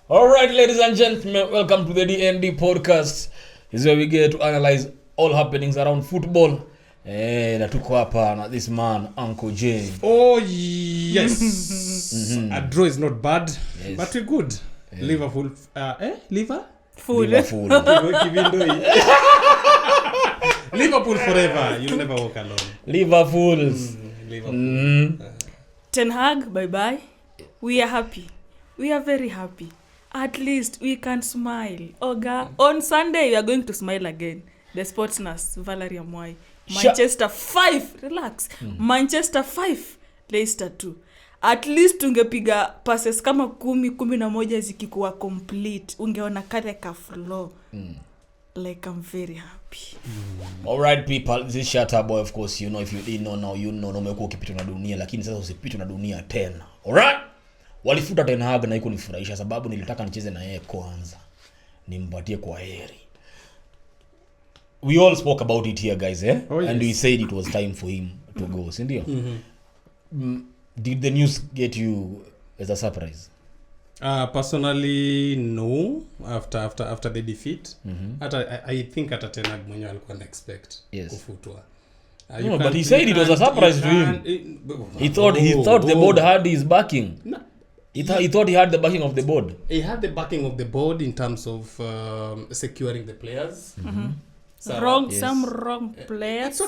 All right, ladies and gentlemen, welcome to the DND podcast. This is where we get to analyze all happenings around football. Na tuko hapa na this man, Uncle J. Oh yes. A draw is not bad, yes. But we're good. Yeah. Liverpool. Liverpool forever. You'll never walk alone. Liverpool. Ten Hag, bye-bye. We are happy. We are very happy. At least we can smile. Oga, on Sunday we are going to smile again. The sports nurse, Valerie Amwai. Manchester 5. Relax. Manchester 5. Leicester 2. At least ungepiga passes kama 10-11 zikikuwa complete. Ungeona kale ka flow. Like I'm very happy. All right people, this is Shatter Boy, of course. You know, if you didn't know now, you know umekuwa ukipita na dunia, lakini sasa usipite na dunia tena. All right? Walifuta Ten Hag na iko nifurahisha sababu nilitaka nicheze na yeye kwanza. Nimpatie kwa heri. We all spoke about it here, guys, eh? Oh, yes. And we said it was time for him to go, sindio? Did the news get you as a surprise? Personally, no. After the defeat, I think at Ten Hag mwenyewe alikuwa expect kufutwa. No, but he said it was a surprise to him. He thought the board had his backing. No. He thought he had the backing of the board. He had the backing of the board in terms of securing the players. Some wrong players.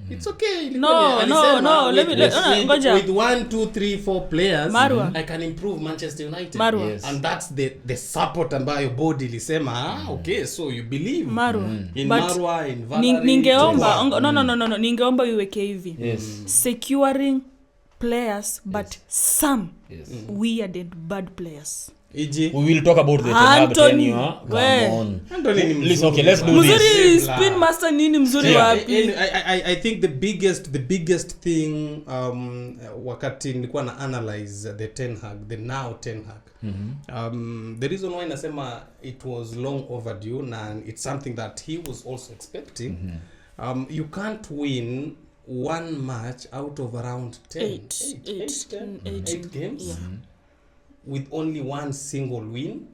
It's okay. No. Let me with 1, 2, 3, 4 players, Marwa. I can improve Manchester United. Marwa. Yes. And that's the support ambayo board ilisema. Okay, so you believe Marwa. In Marwa, in Valerie. Ningeomba uweke hivi. Yes. Securing players, but some weird bad players. We will talk about the Ten Hag tenure. Come on. Listen, okay, let's do mzuri this. Spin master nini mzuri wapi? I think the biggest thing wakati nilikuwa na analyze the Ten Hag, the now Ten Hag. The reason why nasema it was long overdue and it's something that he was also expecting. You can't win one match out of around 8 games. Yeah. With only one single win.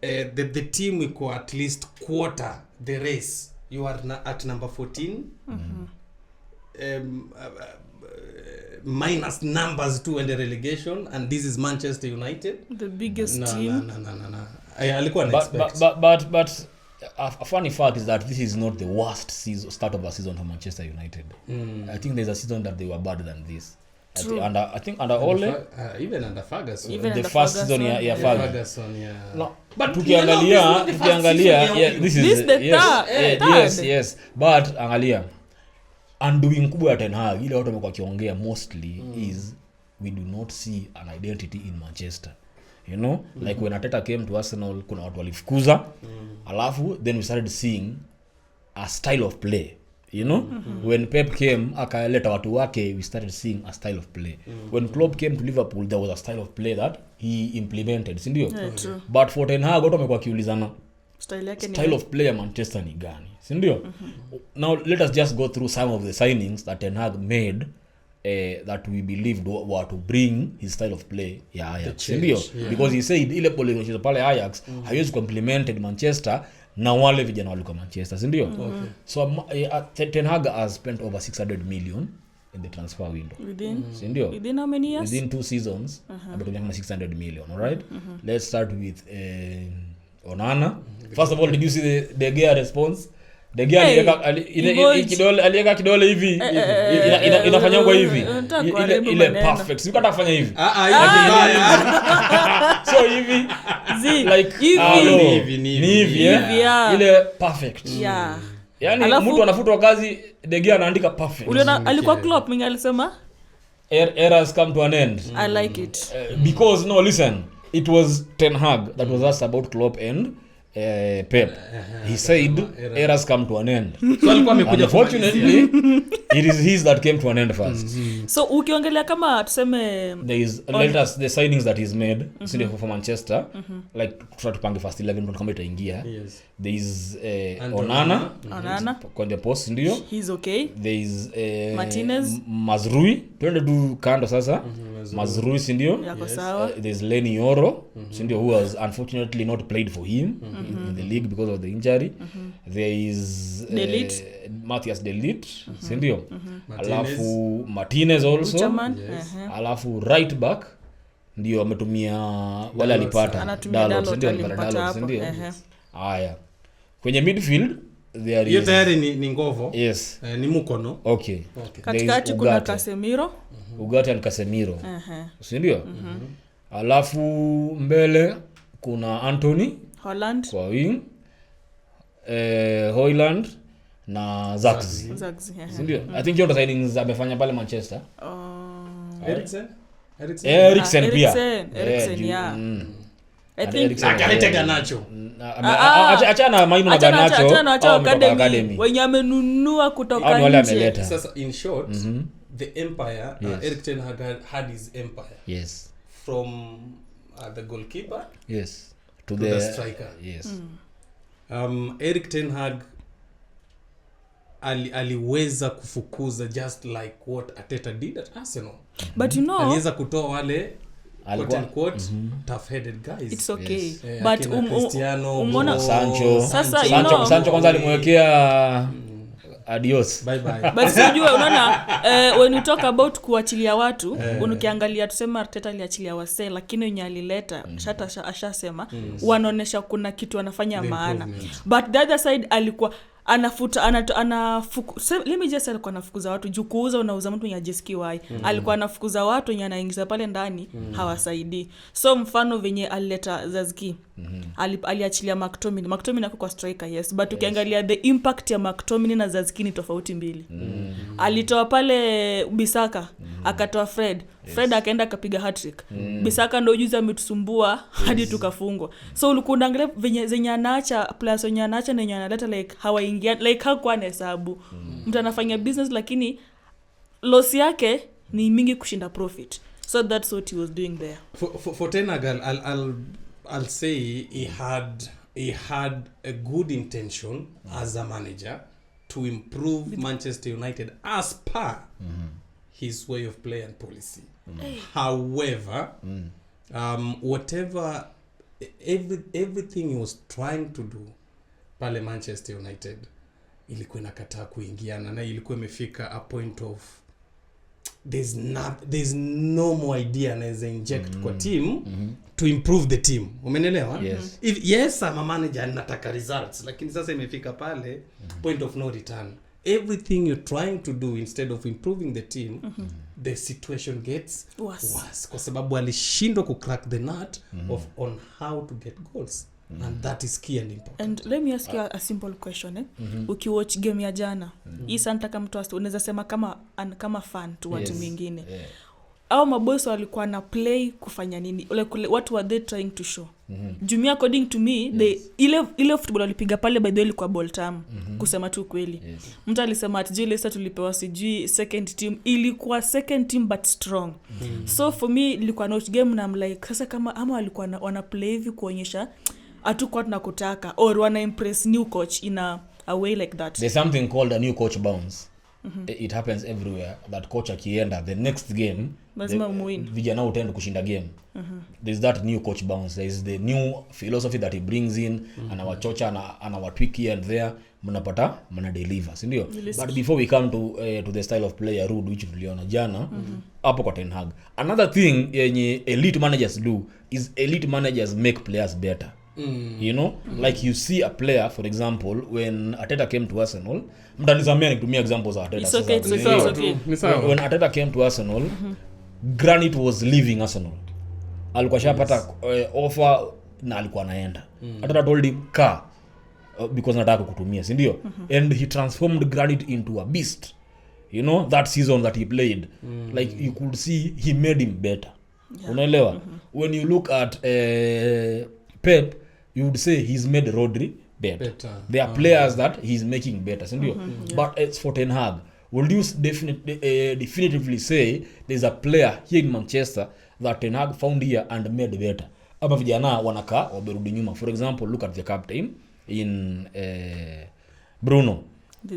The team will go at least quarter the race. You are at number 14. Minus numbers 2 and the relegation, and this is Manchester United, the biggest team. But a funny fact is that this is not the worst start of a season for Manchester United. I think there's a season that they were better than this. I think under Ole, even under Ferguson, the first season, Ferguson, yeah. No, but tukiangalia, this is the third. Yes. But angalia, undoing kubwa ya Ten Hag ile watu wamekuwa kiongea mostly is we do not see an identity in Manchester. You know, like when Arteta came to Arsenal, kuna watu walifukuza, alafu then we started seeing a style of play. You know, when Pep came, akaleta watu wake, we started seeing a style of play. When Klopp came to Liverpool, there was a style of play that he implemented, sindio? But for Ten Hag, watu wamekuwa kiulizana style of play ya Manchester ni gani, sindio? Now let us just go through some of the signings that Ten Hag made that we believed were to bring his style of play ya Ajax, sindio? Because he said ile pole inacheza pale Ajax hayezi complemented Manchester na wale vijana walikuwa Manchester, sindio? So Ten Hag has spent over 600 million in the transfer window. Within how many years? Within 2 seasons, about 600 million, all right? Let's start with Onana. First of all, did you see the Gea response? The Gea aliweka kidole hivi, inafanya kwa hivi. Ile perfect. Sikata kufanya hivi. So hivi like hivi ile perfect. Yeah. Yani mtu anafutwa kazi, De Gea anaandika perfect. Uliona alikuwa Klopp mingi alisema eras come to an end. I like it. Because no, listen, it was Ten Hag that was asked about Klopp and Pep. He said eras come to an end. So unfortunately it is his that came to an end first. So ukiongelea kama tuseme there is the signings that he's made for Manchester, like tupange first 11 kama itaingia. There is Onana kwenye post ndio. He's okay. There is Martinez, Mazrui twende tu kando sasa. Mazrui sindio, yako sawa. there's Lenny Yoro sindio, who has unfortunately not played for him in the league because of the injury. There is Matthias De Ligt sindio, alafu Martinez also. Alafu right back ndio ametumia wale alipata Dalot sindio. Haya, kwenye midfield there is tayari ni Ngovo. Yes. Ni Mukono. Okay. Katikati kuna Casemiro. Ugarte and Casemiro. Sindio? Alafu mbele kuna Anthony Holland kwa wing, Højlund na Zaxi. Sindio? I think hiyo ndo signings amefanya pale Manchester. Eriksen pia. Eriksen yeah. I think akaleta Nacho. Achana Maino na Garnacho. Acha academy. Wenye amenunua kutoka nje. Sasa in short, the empire, Erik ten Hag had his empire. Yes. From the goalkeeper. Yes. To the striker. Yes. Erik ten Hag aliweza kufukuza just like what Arteta did at Arsenal. But you know, aliweza kutoa wale quote tough-headed guys. It's okay. Yes. But Cristiano, Sancho. Sasa Sancho kwanza alimwekea adios. Bye bye. But sijua unaona when you talk about kuachilia watu, ukiangalia tuseme Arteta aliachilia wase, lakini wenye alileta shata ashasema wanaonesha kuna kitu anafanya maana. But the other side alikuwa anafuta let me just alikuwa anafukuza watu juu kuuza unauza mtu mwenye JSKY. Alikuwa anafukuza watu wenye anaingiza pale ndani hawasaidii. So mfano venye alileta Zazki aliachilia McTominay kwa striker yes, but ukiangalia the impact ya McTominay na Zazki ni tofauti mbili. Alitoa pale Bisaka akatoa Fred akaenda akapiga hat-trick. Bisaka ndio juzi ametusumbua hadi tukafungwa. So ulikuwa unaangalia venye zenye anaacha plus wenye anaacha na yenye analeta like hawaingia like hakuwa na hesabu. Mtu anafanya business lakini loss yake ni mingi kushinda profit. So that's what he was doing there. For Ten Hag, I'll say he had a good intention as a manager to improve Manchester United as per his way of play and policy. However, whatever everything he was trying to do pale Manchester United ilikuwa inakataa kuingiana na ilikuwa imefika a point of there's no more idea anaweza inject kwa team to improve the team. Umeelewa? Yes, I'm a manager nataka results, lakini sasa imefika pale point of no return. Everything you're trying to do instead of improving the team, the situation gets worse. Kwa sababu alishindwa ku crack the nut on how to get goals. And that is key and important. And let me ask you a simple question. Ukiwatch game ya jana, hii santa kama mtu unaweza sema kama fan tu watu wengine. Au maboss walikuwa na play kufanya nini? What were they trying to show? Jumia according to me, ile football walipiga pale by the way ilikuwa ball term. Kusema tu kweli. Mtu alisema ati Leicester tulipewa sijui second team, ilikuwa second team but strong. So for me ilikuwa not game na I'm like sasa kama ama walikuwa wana play hivi kuonyesha hatukuwa tunakutaka or wana impress new coach in a way like that. There's something called a new coach bounce. It happens everywhere. That coach akienda the next game lazima muwin. Vijana utenda kushinda game. There's that new coach bounce. There is the new philosophy that he brings in, anawachocha anawatweak here and there, mnapata mna deliver, si ndio? But before we come to the style of play ya Ruud which tuliona jana hapo kwa Ten Hag. Another thing yenye elite managers do is elite managers make players better. You know, like you see a player, for example, when Arteta came to Arsenal, mtanizamia nikitumia examples za Arteta. It's okay. When Arteta came to Arsenal, Granit was leaving Arsenal. Alikuwa shapata offer na alikuwa anaenda. Arteta told him car because nataka kukutumia, si ndio? And he transformed Granit into a beast. You know, that season that he played, like you could see he made him better. Unaelewa? When you look at Pep, you would say he's made Rodri better. There are players that he's making better, sindio? But as for Ten Hag, would you definitively say there's a player here in Manchester that Ten Hag found here and made better? Ama vijana wanakaa waberudi nyuma. For example, look at the captain in Bruno.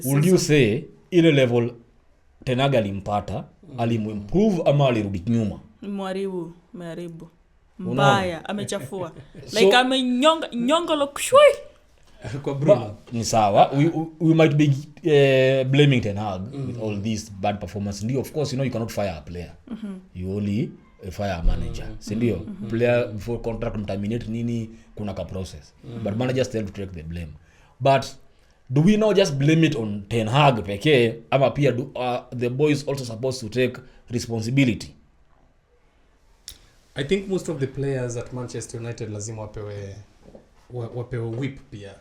Would you say ile level Ten Hag alimpata, alimuimprove ama alirudi nyuma? Mwaribu mbaya amechafua like amenyonga lokshwi kwa Bruno. Ni sawa, we might be blaming Ten Hag with all this bad performance. Ndio, of course, you cannot fire a player. You only fire a manager. Sindio? Player before contract terminate nini, kuna ka process. But managers still to take the blame. But do we not just blame it on Ten Hag pekee, ama pia the boys also supposed to take responsibility? I think most of the players at Manchester United lazima wapewe whip pia.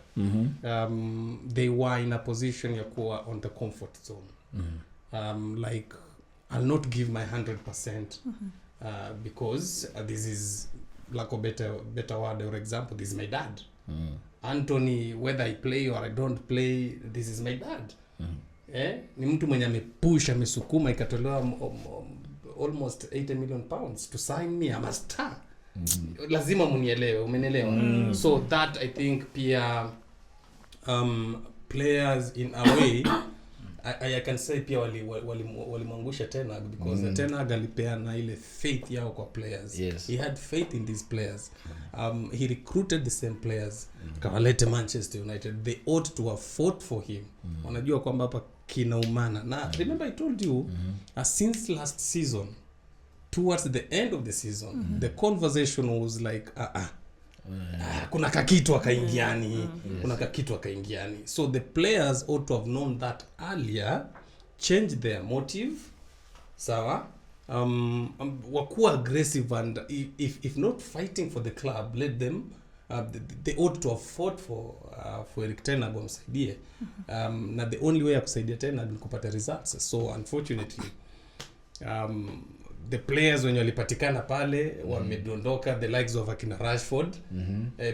They were in a position ya kuwa on the comfort zone. Like, I'll not give my 100% because this is like a better word or example, this is my dad. Anthony, whether I play or I don't play, this is my dad. Ni mtu mwenye amepush, amesukuma ikatolewa almost 80 million pounds to sign me. I'm a star. Lazima munielewe, umenielewa. So that I think pia players in a way I can say pia walimwangusha Ten Hag because Ten Hag alipeana ile faith yao kwa players. Yes. He had faith in these players. He recruited the same players. Kawalete Manchester United. They ought to have fought for him. Wanajua kwamba hapa kinaumana. Na remember I told you since last season, towards the end of the season, the conversation was like kuna kakitu akaingiani. So the players ought to have known that earlier, change their motive, sawa, wakuwa aggressive, and if not fighting for the club, let them they ought to have fought for Eric Ten Hag wamsaidie. Na the only way ya kusaidia Ten Hag ni kupata results. So unfortunately the players wenye walipatikana pale wamedondoka, the likes of akina Rashford.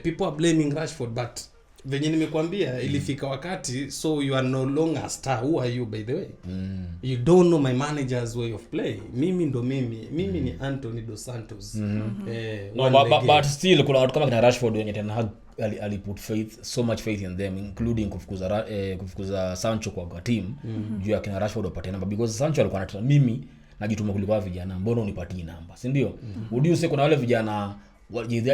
People are blaming Rashford, but venye nimekuambia ilifika wakati, so you are no longer a star. Who are you, by the way? You don't know my manager's way of play. Mimi ni Anthony Dos Santos. But still kuna watu kama kina Rashford wenye Ten Hag ali put so much faith in them, including kufukuza Sancho kwa team juu ya kina Rashford wapate namba, because Sancho alikuwa anataka mimi najituma kuliko vijana, mbona unipatie namba, si ndio? Would you say kuna wale vijana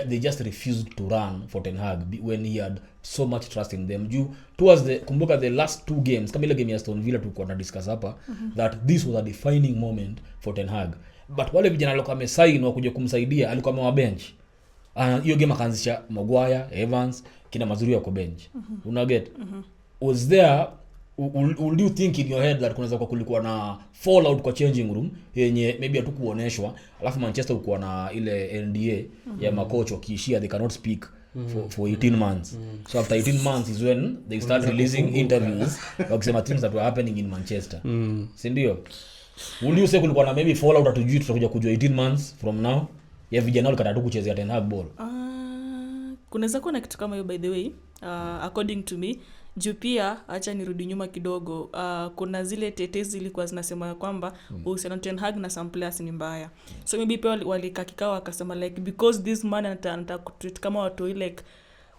they just refused to run for Ten Hag when he had so much trust in them? Towards kumbuka the last two games, kama ile game ya Aston Villa tulikuwa na discuss hapa, that this was a defining moment for Ten Hag. But wale vijana walikuwa wamesign wa kuja kumsaidia, alikuwa amewa bench. Hiyo game akaanzisha Maguire, Evans, kina mazuri yako bench. Una get? Was there, would you think in your head that kunaweza kulikuwa na fallout kwa changing room yenye maybe hatukuoneshwa, alafu Manchester ulikuwa na ile NDA ya makocha wakiishia they cannot speak for 18 months. So after 18 months is when they start releasing interviews wakisema things that were happening in Manchester. Si ndio? Would you say kulikuwa na maybe fallout atujui tutakuja kujua 18 months from now ya vijana walikata tu kuchezea Ten Hag ball? Kunaweza kuwa na kitu kama hiyo, by the way, according to me. Juu pia acha nirudi nyuma kidogo, kuna zile tetezi zilikuwa zinasema kwamba uhusiano Ten Hag na some players ni mbaya. So maybe pia walikaa kikao wakasema like because this man anataka kutreat kama watu like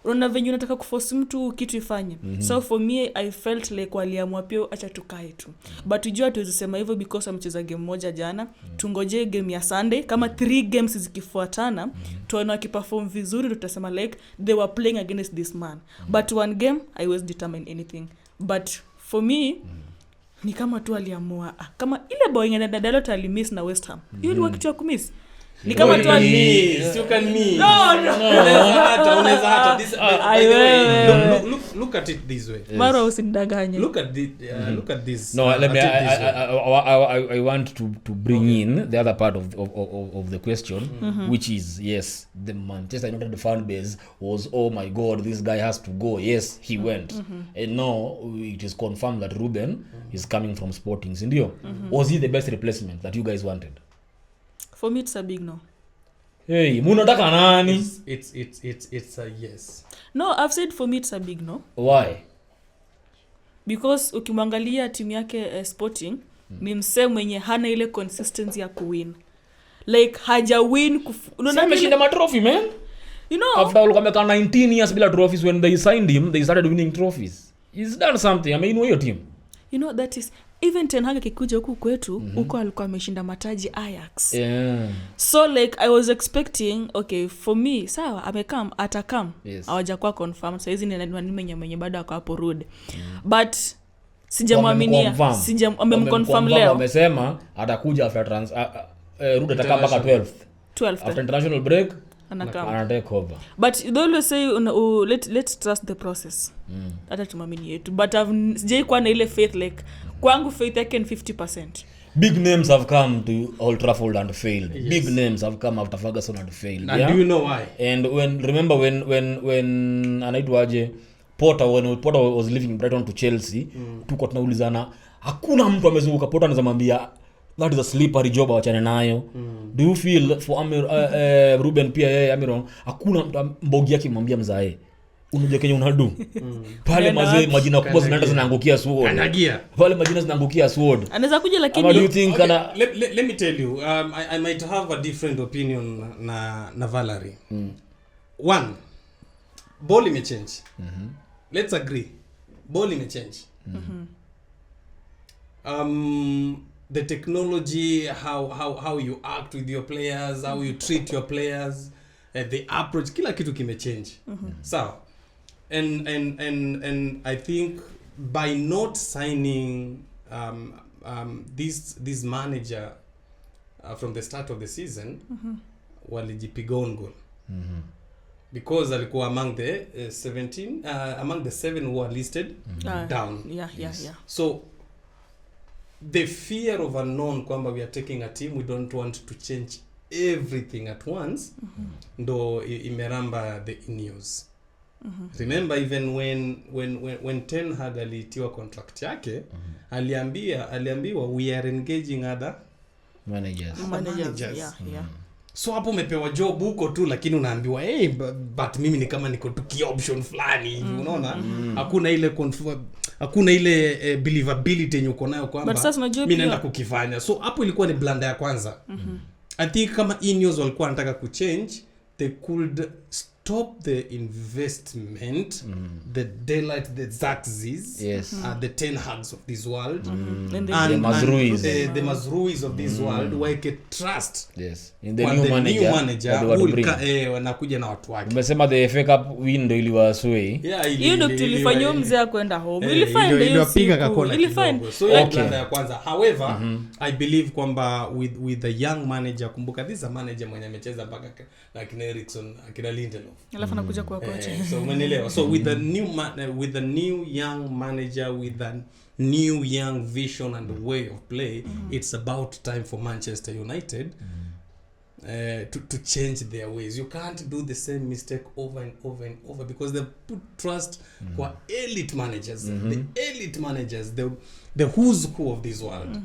unaona venye unataka kuforce mtu kitu ifanye. So for me I felt like waliamua pia acha tukae tu. But unajua tuwezesema hivyo because amecheza game moja jana. Tungoje game ya Sunday kama 3 games zikifuatana, tuone wakiperform vizuri tutasema like they were playing against this man. But one game I was determined anything. But for me ni kama tu aliamua kama ile boy ngene Dalot alimiss na West Ham. Hiyo ni kitu ya kumiss. Ni kama tu you can miss. No. Unaweza hata this way. Look at it this way. Mara usidanganye. Look at this. No, let me I want to bring in the other part of the question, which is yes, the Manchester United fan base was, oh my god, this guy has to go. Yes, he went. And now it is confirmed that Ruben is coming from Sporting. Ndio. Was he the best replacement that you guys wanted? For me it's a big no. Hey, munataka nani? It's a yes. No, I've said for me it's a big no. Why? Because ukimwangalia timu yake Sporting ni msee mwenye hana ile consistency ya kuwin. Like haja win unaona ameshinda matrophy man. You know, after all kama 19 years bila trophies, when they signed him they started winning trophies. He's done something. I mean, your team. You know, that is even Ten Hag akikuja huku kwetu huko alikuwa ameshinda mataji Ajax. So like I was expecting, okay, for me sawa atakam hawajakuwa confirmed, so hizi ni mwenye bado ako hapo Rude, but sijamwaminia, amemconfirm leo, amesema atakuja after Rude atakaa mpaka 12 after international break ana take over. But they always say let's trust the process. Hata tumamini yetu, but sijai kuwa na ile faith, like kwangu faith yake ni 50%. Big names have come to Old Trafford and failed. Yes. Big names have come after Ferguson and failed. And do you know why? And remember when anaitwaje Potter, when Potter was leaving Brighton to Chelsea, tuko tunaulizana hakuna mtu amezunguka Potter anazamwambia that is a slippery job awachane nayo. Do you feel for Ruben pia yeye Amorim hakuna mbogi yake mwambia mzae unajua Kenya unadu pale majina kubwa zinaangukia sword anagia pale majina zinaangukia sword anaweza kuja, lakini do you think let me tell you, I might have a different opinion na Valerie. One, ball imechange. Let's agree, ball imechange. The technology, how you act with your players, how you treat your players, the approach, kila kitu kimechange. So and I think by not signing this manager from the start of the season, walijipiga on goal. Because alikuwa among the 17 among the 7 who are listed down. Yeah. So the fear of unknown, kwamba we are taking a team, we don't want to change everything at once, ndo imeramba the news. Remember even when Ten Hag alitiwa contract yake, aliambiwa we are engaging other managers. Yeah. So hapo umepewa job huko tu, lakini unaambiwa but mimi ni kama niko tu option fulani hivi, unaona? Hakuna ile believability yenye uko nayo kwamba mimi naenda kukifanya. So hapo ilikuwa ni blunder ya kwanza. I think kama Ineos walikuwa wanataka kuchange, they could stop the investment, the daylight, the Zaxis, the Ten Hags of this world, and the Mazruis of this world, where can trust in the new manager who wanakuja na watu wake. Umesema the FA Cup window iliwasway. Hiyo ndio tulifanywa mzee kwenda home. Ilipiga kakona kidogo. So blunder ya kwanza. However, I believe kwamba with the young manager, kumbuka this is a manager mwenye amecheza mpaka like Eriksson, akina Lindelof. Alafu anakuja kwa coach. So umeelewa. So with the new young manager, with a new young vision and way of play, it's about time for Manchester United to change their ways. You can't do the same mistake over and over because they put trust for elite managers, the elite managers, the who's who of this world.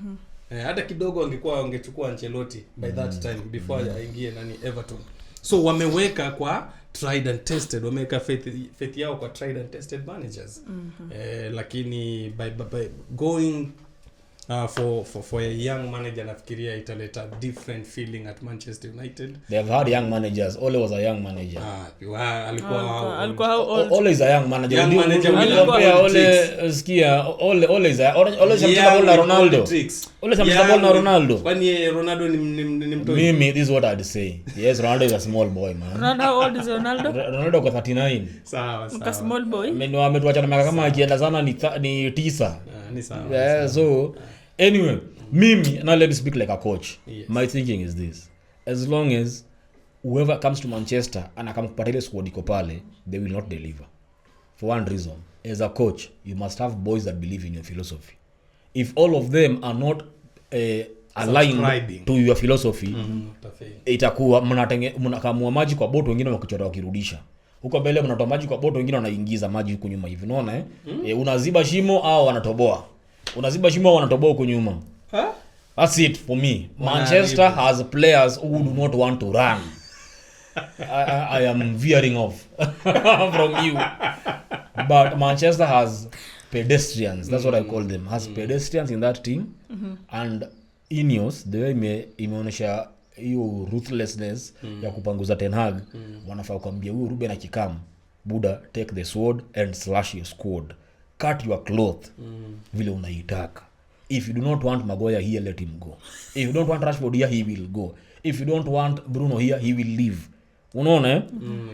Hata kidogo angechukua Ancelotti by that time before aingie Everton. So wameweka kwa tried and tested, wameweka faith yao kwa tried and tested managers. Lakini by going for a young manager, nafikiria italeta different feeling at Manchester United. They have had young managers. Ole was a young manager. Alikuwa Ole is a young manager. Young manager Ole skia Ole is Ole shamcheza na Ronaldo. Ole shamcheza na Ronaldo. Kwani Ronaldo ni mtoi? Mimi, this is what I'd say. Yes, Ronaldo is a small boy, man. Ronaldo, how old is Ronaldo? Ronaldo kwa 39. Sawa. Mka small boy. Mimi ametuacha na miaka kama akienda sana ni 9. Ni sawa. So anyway, mimi, now let me speak like a coach. My thinking is this: as long as whoever comes to Manchester and akamkupatia ile squad iko pale, they will not deliver. For one reason, as a coach, you must have boys that believe in your philosophy. If all of them are not aligned to your philosophy, itakuwa mnakamua maji kwa boto, wengine wakichora wakirudisha. Huko mbele mnatoa maji kwa boto, wengine wanaingiza maji huko nyuma hivi, unaona unaziba shimo au wanatoboa. Unaziba shimo wanatoboa huko nyuma. That's it for me. Manchester has players who do not want to run. I am veering off from you. But Manchester has pedestrians. That's what I call them. Has pedestrians in that team. And Ineos, the way imeonyesha hiyo ruthlessness ya kupanguza Ten Hag, wanafaa kuambia huyu Ruben akikam, Buddha, take the sword and slash your squad. Cut your cloth vile unaitaka. if you do not want Maguire here, let him go. If you don't want Rashford here, he will go. If you don't want Bruno here, he will leave. Unaona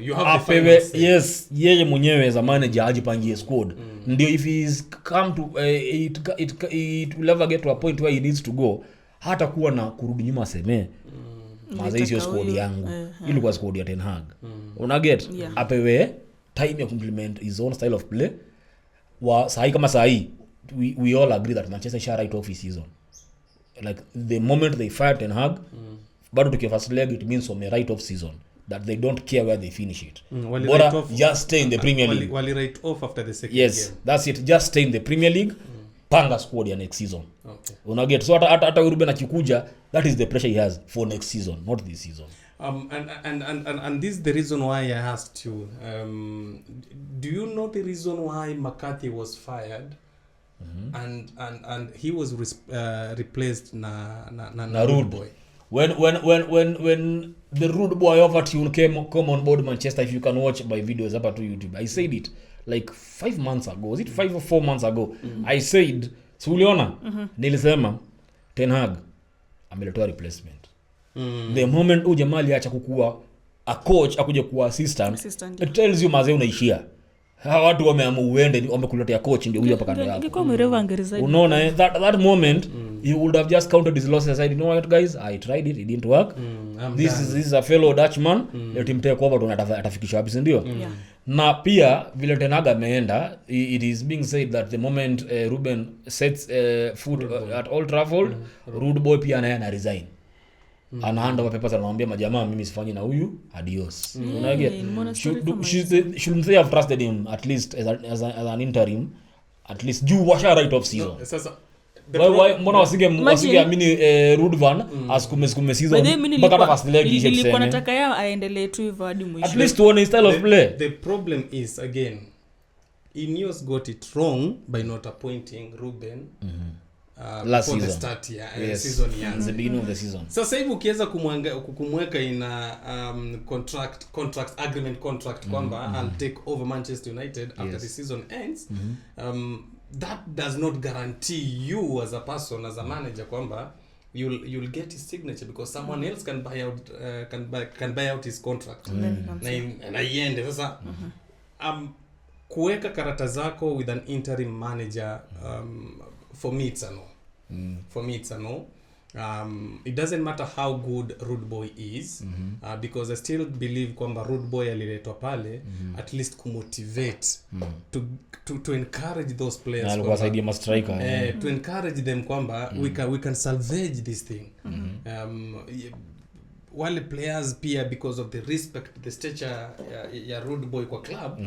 you have the final say. Yes, yeye mwenyewe as a manager ajipangie squad. Ndio if he is come to it will ever get to a point where he needs to go, hata kuwa na kurudi nyuma seme maze hiyo squad yangu ilikuwa squad ya Ten Hag. Una get apewe time ya complement his own style of play. Wa sahi kama sahi we all agree that Manchester shall write off his season. Like the moment they fired Ten Hag, bado tukiwa first leg, it means from a write off season, that they don't care where they finish it. Bora just stay in the Premier League. Wali write off after the second yes, game. That's it. Just stay in the Premier League. Panga squad ya next season. Okay. Una get so hata Ruben akikuja, that is the pressure he has for next season, not this season. And this is the reason why I asked you. Do you know the reason why McCarthy was fired? And he was replaced na Rude Boy. When the Rude Boy overtune come on board Manchester, if you can watch my videos up to YouTube, I said it like 5 months ago. Was it 5 or 4 months ago? I said, so uliona, nilisema Ten Hag ameletoa replacement. The moment ujamali acha kukua a coach akuje kuwa assistant, it tells you maze unaishia. Hawa watu wameamua uende wamekuletea coach ndio huyo hapa kando yako. Ingekuwa mrefu angeresign. Unaona that moment he would have just counted his losses. I said, you know what guys, I tried it didn't work. This is a fellow Dutchman. Let him take over, atafikisha wapi ndio. Na pia vile Ten Hag ameenda, it is being said that the moment Ruben sets foot at Old Trafford, Rude Boy pia na resign. Ana over papers, anamwambia majamaa mimi sifanyi na huyu, adios. Shouldn't they have trusted him at least as an interim, at least you washa right off season. Sasa why mbona wasige amini Rude Van asikume season mpaka hata first leg ishe nilikuwa nataka yeye aendelee tu hivyo hadi mwisho. At least one style of play. The problem is again, Ineos got it wrong by not appointing Ruben last for season. The start season The beginning of the season. Sasa hivi ukiweza kumweka ina contract agreement kwamba I'll take over Manchester United after the season ends, that does not guarantee you as a person, as a manager, kwamba you'll get his signature, because someone else can buy out his contract na iende. Sasa kuweka karata zako with an interim manager, for me it's a no. For me it's a no. It doesn't matter how good Rude Boy is, because I still believe kwamba Rude Boy aliletwa pale at least kumotivate, to encourage those players, alikuwa saidia ma striker, to encourage them kwamba we can salvage this thing. Wale players pia, because of the respect, the stature ya Rude Boy kwa club,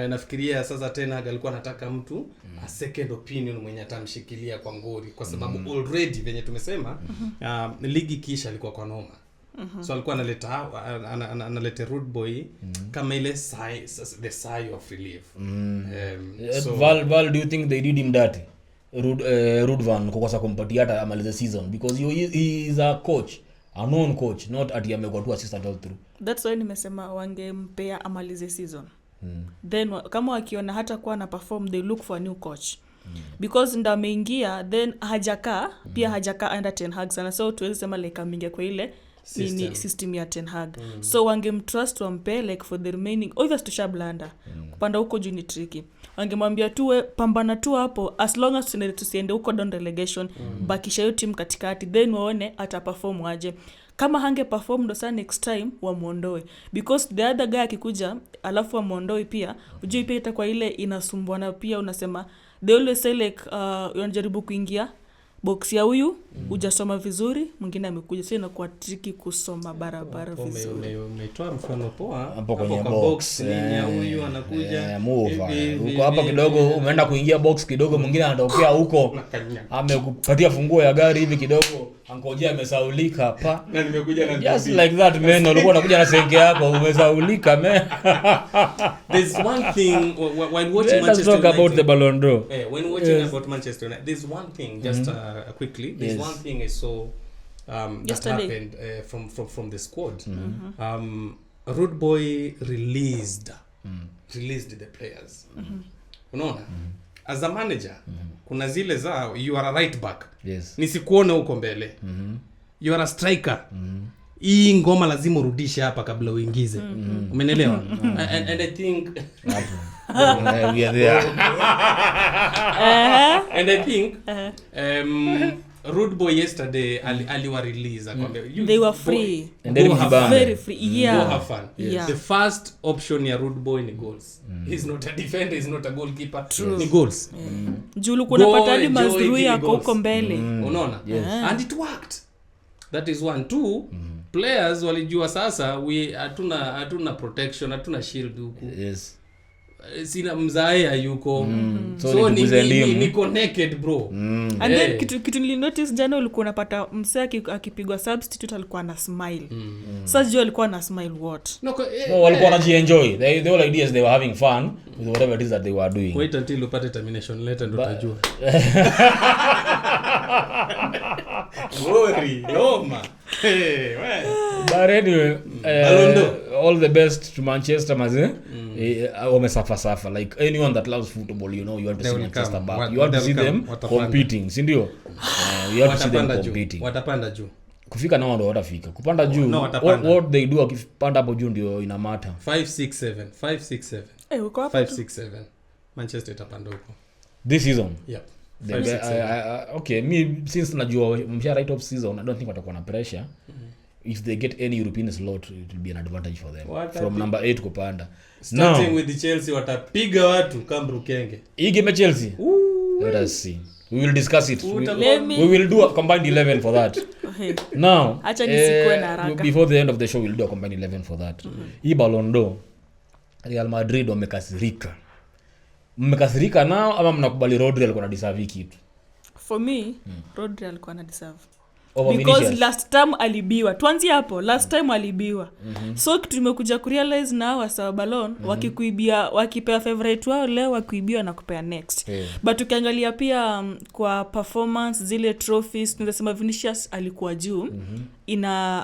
nafikiria sasa tena alikuwa anataka mtu a second opinion mwenye atamshikilia kwa ngori, kwa sababu already venye tumesema ligi kisha alikuwa kwa noma. So alikuwa analeta Rude Boy kama ile the sigh of relief. So Val, do you think they did him dirty? Rude Van kukosa kumpatia hata amalize season, because he is a coach, a known coach, not ati amekuwa tu assistant all through. That's why nimesema wangempea amalize season. Then kama wakiona hata kuwa na perform, they look for a new coach. Because ndio ameingia, then pia hajaka under Ten Hag sana, so tuweze sema like ameingia kwa ile system ya Ten Hag. So wangemtrust wampe like for the remaining, obviously tushablanda. Kupanda huko juu ni tricky. Wangemwambia tu pambana tu hapo, as long as tusiende huko down relegation, bakisha hiyo team katikati, then waone ataperform aje. Kama hange perform ndo sana next time wamuondoe, because the other guy akikuja alafu wamuondoe pia, ujue pia itakuwa ile inasumbuana pia. Unasema they always say like unajaribu kuingia box ya huyu, hujasoma vizuri, mwingine amekuja, sasa inakuwa tricky kusoma barabara vizuri. Umetoa mfano poa hapo kwenye box, ya huyu anakuja huko hapa kidogo, umeenda kuingia box kidogo, mwingine anatokea huko amekupatia funguo ya gari hivi kidogo, angojea amesaulika hapa, na nimekuja na just like that man, ulikuwa unakuja na senge yako umesaulika man. There's one thing when watching Manchester United, let's talk about the Ballon d'Or. When watching about Manchester United, there's one thing just quickly, there's one thing I saw that happened from the squad. Rude Boy released the players. Unaona? as a manager kuna zile za you are a right back, yes, nisikuone huko mbele, you are a striker, hii ngoma lazima urudishe hapa kabla uingize, umeelewa? And I think we are there. and I think Rude Boy yesterday aliwa release akwambia they were free and then very free, yeah, go have fun. Yeah. The first option ya Rude Boy ni goals. He's not a defender, he's not a goalkeeper. Ni goals. Julu kuna Go patali enjoy Mazrui the yako goals. huko mbele. Unaona? Yes. And it worked. That is one. Two, players walijua sasa we hatuna protection, hatuna shield huku. Yes. Sina mzae yuko. So ni connected bro. And then kitu nili notice jana ulikuwa unapata msee akipigwa substitute alikuwa na smile. Sasa jua alikuwa na smile what? No, walikuwa wanajienjoy. The whole idea is they were having fun with whatever it is that they were doing. Wait until upate termination letter ndo utajua. Worry, Roma. Hey, But anyway, all the best to Manchester maze. Wamesafa like anyone that loves football, you know, you want to see Manchester back. You want to see them competing, si ndio? You want to see them competing. Watapanda juu. Kufika nao ndo watafika. Kupanda juu, what they do akipanda hapo juu ndio ina matter. 5-6-7. Uko hapa 5-6-7. Manchester itapanda huko. This season. Yep. Okay, me since najua mshara right of season, I don't think watakuwa na pressure. If they get any European slot, it will be an advantage for them. From number 8 kupanda. Starting with the Chelsea watapiga watu kama Rukenge. Hii game Chelsea. Let us see. We will discuss it. We will do a combined 11 for that. Now, acha nisikue na haraka. Before the end of the show we'll do a combined 11 for that. Hii Balon d'Or, Real Madrid wamekasirika. Mmekasirika nao ama mnakubali Rodri alikuwa na deserve kitu? For me, Rodri alikuwa na deserve. Over Because Vinicius. last time alibiwa. Tuanzie hapo, last time alibiwa. So tumekuja kurealize na wasa Balon wakikuibia, wakipea favorite wao leo wakuibia na kupea next. But ukiangalia pia kwa performance zile trophies tunasema Vinicius alikuwa juu.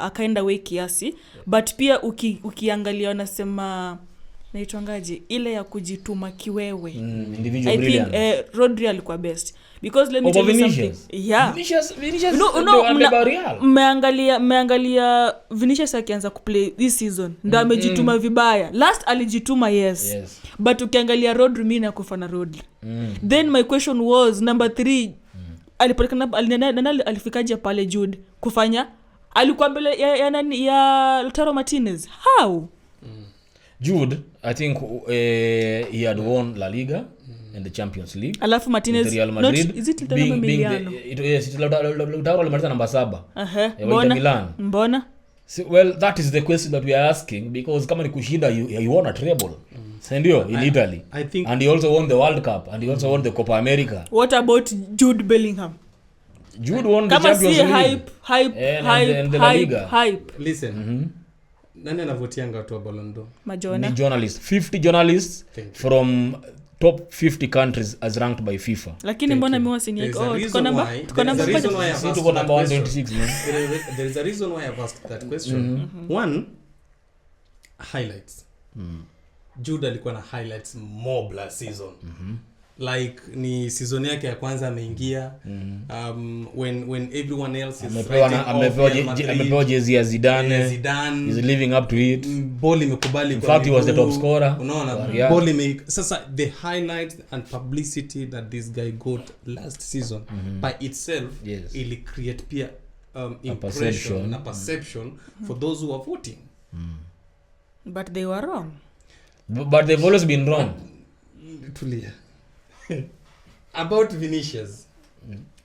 Akaenda way kiasi, but pia ukiangalia wanasema naitwangaje ile ya kujituma kiwewe. Individual I brilliance. think Rodri alikuwa best. Because let me tell you something. Yeah. Vinicius No, meangalia Vinicius akianza kuplay this season ndo amejituma vibaya. Last alijituma yes. But ukiangalia Rodri mimi nakufa na Rodri. Then my question was number 3 alipatikana alifikaje pale Jude kufanya alikuwa mbele ya Lautaro Martinez. How? Jude, I think he had won La Liga and the Champions League. Alafu Martinez, Real Madrid, not, is it Lautaro Miliano? Yes, Lautaro alimaliza namba 7. Mbona? Well, that is the question that we are asking, because kama ni kushinda you won a treble. Ndio in Italy. I think, and he also won the World Cup and he also won the Copa America. What about Jude Bellingham? Jude won the kama Champions si League. Hype. Listen. Nani anavotianga watu wa Balon d'Or? Majona. Journalists, 50 journalists from top 50 countries as ranked by FIFA. Lakini mbona mimi sini tuko namba 126 man. There is a reason why I've asked that question. One, highlights. Jude alikuwa na highlights mob last season. Like ni season yake ya kwanza ameingia when everyone else is amepewa jezi ya Zidane. He's living up to it. Ball imekubali in fact he was the top scorer. Unaona ball sasa the highlights and publicity that this guy got last season by itself ili create pia impression na perception for those who are voting. But they were wrong. But they've always been wrong. Tulia. About Vinicius.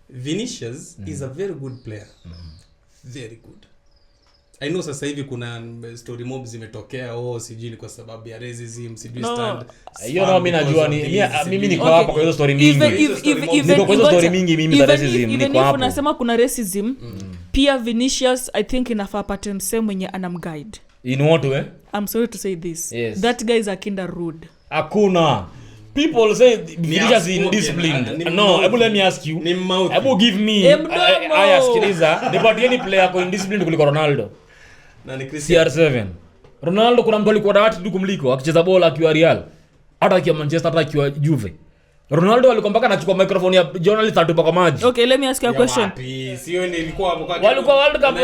Vinicius is a very good player. Very good. I know sasa hivi kuna story mob zimetokea sijui ni kwa sababu ya racism, sijui stand. You know mimi najua ni mimi niko hapa kwa hizo story mingi. Niko kwa hizo story mingi mimi za racism niko hapo. Unasema kuna racism. Pia Vinicius I think inafaa pate msemo mwenye anamguide. In what way? I'm sorry to say this. That guy is a kinder rude. Hakuna. People say Vinicius is indisciplined. No, let me ask you. Give me. I askiliza. Nipati any player ko indisciplined kuliko Ronaldo. Na ni Cristiano CR7. Ronaldo kuna mtu alikuwa dawati tu kumliko akicheza bola akiwa Real. Hata akiwa Manchester hata akiwa Juve. Ronaldo alikuwa mpaka anachukua microphone ya journalist atupa kwa maji. Okay, let me ask you a question. Sio nilikuwa hapo kwa Walikuwa World Cup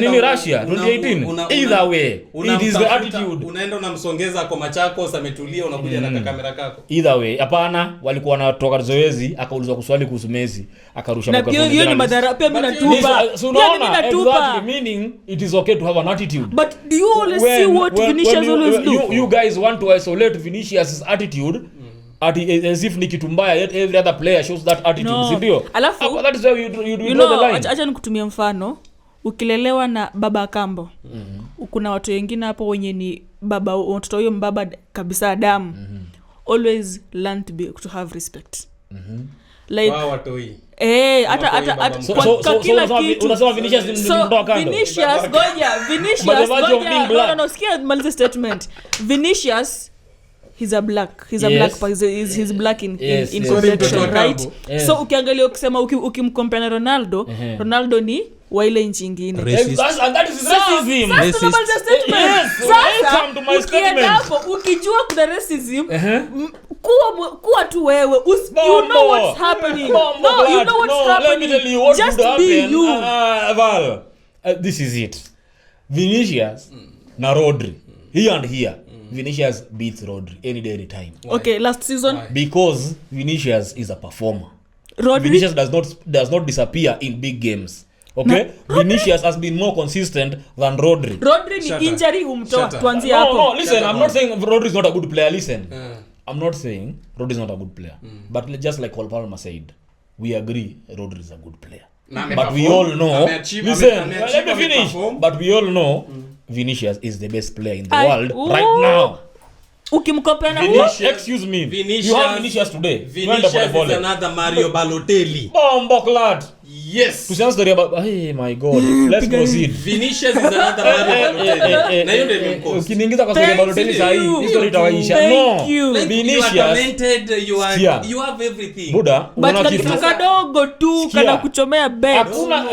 nini Russia 2018. Either way, it is the attitude. Unaenda unamsongeza kwa Machakos ametulia unakuja na kamera kako. Either way, hapana, walikuwa wanatoka zoezi akaulizwa kuswali kuhusu Messi, akarusha microphone. Na hiyo ni madhara pia mimi natupa. Exactly, meaning it is okay to have an attitude. But do you always see what Vinicius always do? You guys want to isolate Vinicius' attitude. As if ni kitu mbaya, yet every other player shows that attitude, si ndio? Alafu that is why you draw the line. Acha nikutumia mfano. Ukilelewa na baba kambo, kuna watu wengine hapo wenye ni baba, watoto huyo mbaba kabisa damu. Always learn to have respect. Like watu hii. Hata kwa kila kitu. Unasema Vinicius ni mtoa kando. Vinicius no, sikia maliza statement. Vinicius he's a black he's black in complexion, right? Yes. So ukiangalia ukisema ukimcompare na Ronaldo ni wa ile nchi nyingine. That is racism. Welcome to my statement. Hapo ukijua kuna racism, kuwa tu wewe, you know what's happening. Let me tell you what just would be happen. you. Val, this is it. Vinicius na Rodri, here Vinicius beats Rodri any day, any time. Why? Okay, last season. Why? Because Vinicius is a performer. Rodri? Vinicius does not disappear in big games. Okay? No. Vinicius has been more consistent than Rodri. Rodri ni injury humtoa. Tuanzie hapo. No, listen, I'm not saying Rodri is not a good player. Listen. I'm not saying Rodri is not a good player. But just like Cole Palmer said, we agree Rodri is a good player. But we all know, listen, let me finish. But we all know Vinicius is the best player in the world right now. Ukimcompare na excuse me, you have Vinicius today. Vinicius is another Mario Balotelli. Bombo clad. Yes. To say story about, hey my god, let's proceed. Vinicius is another Mario Balotelli. Na hiyo ndio imemkosa. Ukiniingiza kwa story ya Balotelli saa hii, story itawaisha. No. Vinicius, you are talented, you have everything. Buda, una kitu kadogo tu kana kuchomea bet. Hakuna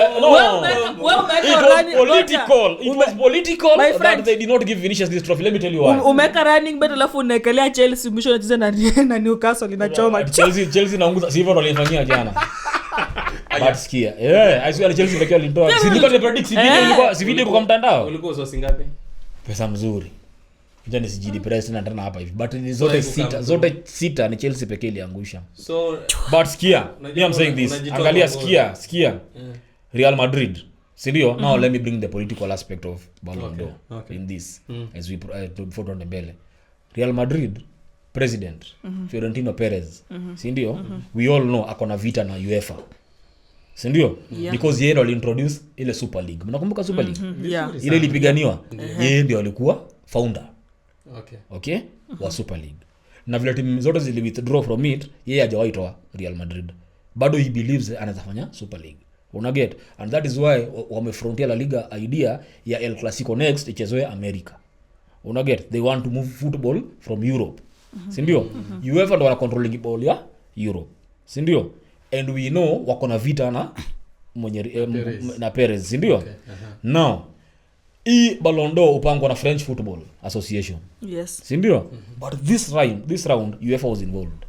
It was political that they did not give Vinicius this trophy. Let me tell you why. Umeka running bet alafu unaekelea Chelsea mwisho anacheza na Newcastle inachoma. Chelsea naunguza, si hivyo ndo walifanyia jana. But sikia. I swear Chelsea pekee walitoa. Si nilikuwa predict si video kwa mtandao. Ulikuwa usosi ngapi? Pesa mzuri. Jana sijidi press na tena hapa hivi. But ni zote sita ni Chelsea pekee iliangusha. So but sikia. I'm saying this. Angalia sikia. Real Madrid. Sindio? Now let me bring the political aspect of Balon d'Or in this as we before on the mbele. Real Madrid president Florentino Perez. Sindio? We all know akona vita na UEFA. Sindio? Because yeye ndo aliintroduce ile Super League. Mnakumbuka Super League? Ile ilipiganiwa. Yeye ndio alikuwa founder. Okay? Wa Super League. Na vile timu zote zili withdraw from it, yeye hajawahi toa Real Madrid. Bado he believes anaweza fanya Super League. Una get? And that is why wamefrontia La Liga idea ya El Clasico next ichezwe America. Una get? They want to move football from Europe. Sindio? UEFA ndo wana controlling ball ya Europe. Sindio? And we know wako na vita na na Perez, sindio? Now, Balon d'Or upangwa na French Football Association. Yes. Sindio? But this round UEFA was involved.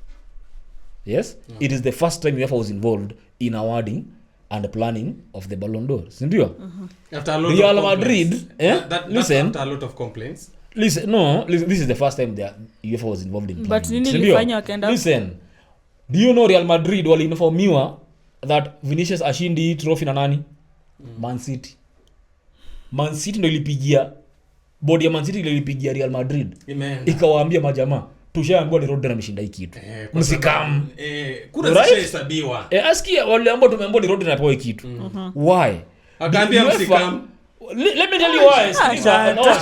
Yes? It is the first time UEFA was involved in awarding and planning of the Balon d'Or. Sindio? After a lot Real of Madrid, listen. After a lot of complaints. Listen, this is the first time that UEFA was involved in planning. But nini lifanya wakaenda? Listen. Do you know Real Madrid waliinformiwa that Vinicius ashindi trophy na nani? Man City. Man City ndio ilipigia body ya Man City ilipigia Real Madrid. Ikawaambia majamaa, tushaambiwa ni Rodri ameshinda hii kitu. Msikam. Kura zishahesabiwa. Asikia waliambiwa tumeambiwa ni Rodri anapewa hii kitu. Why? Akaambia msikam. Let me tell you why.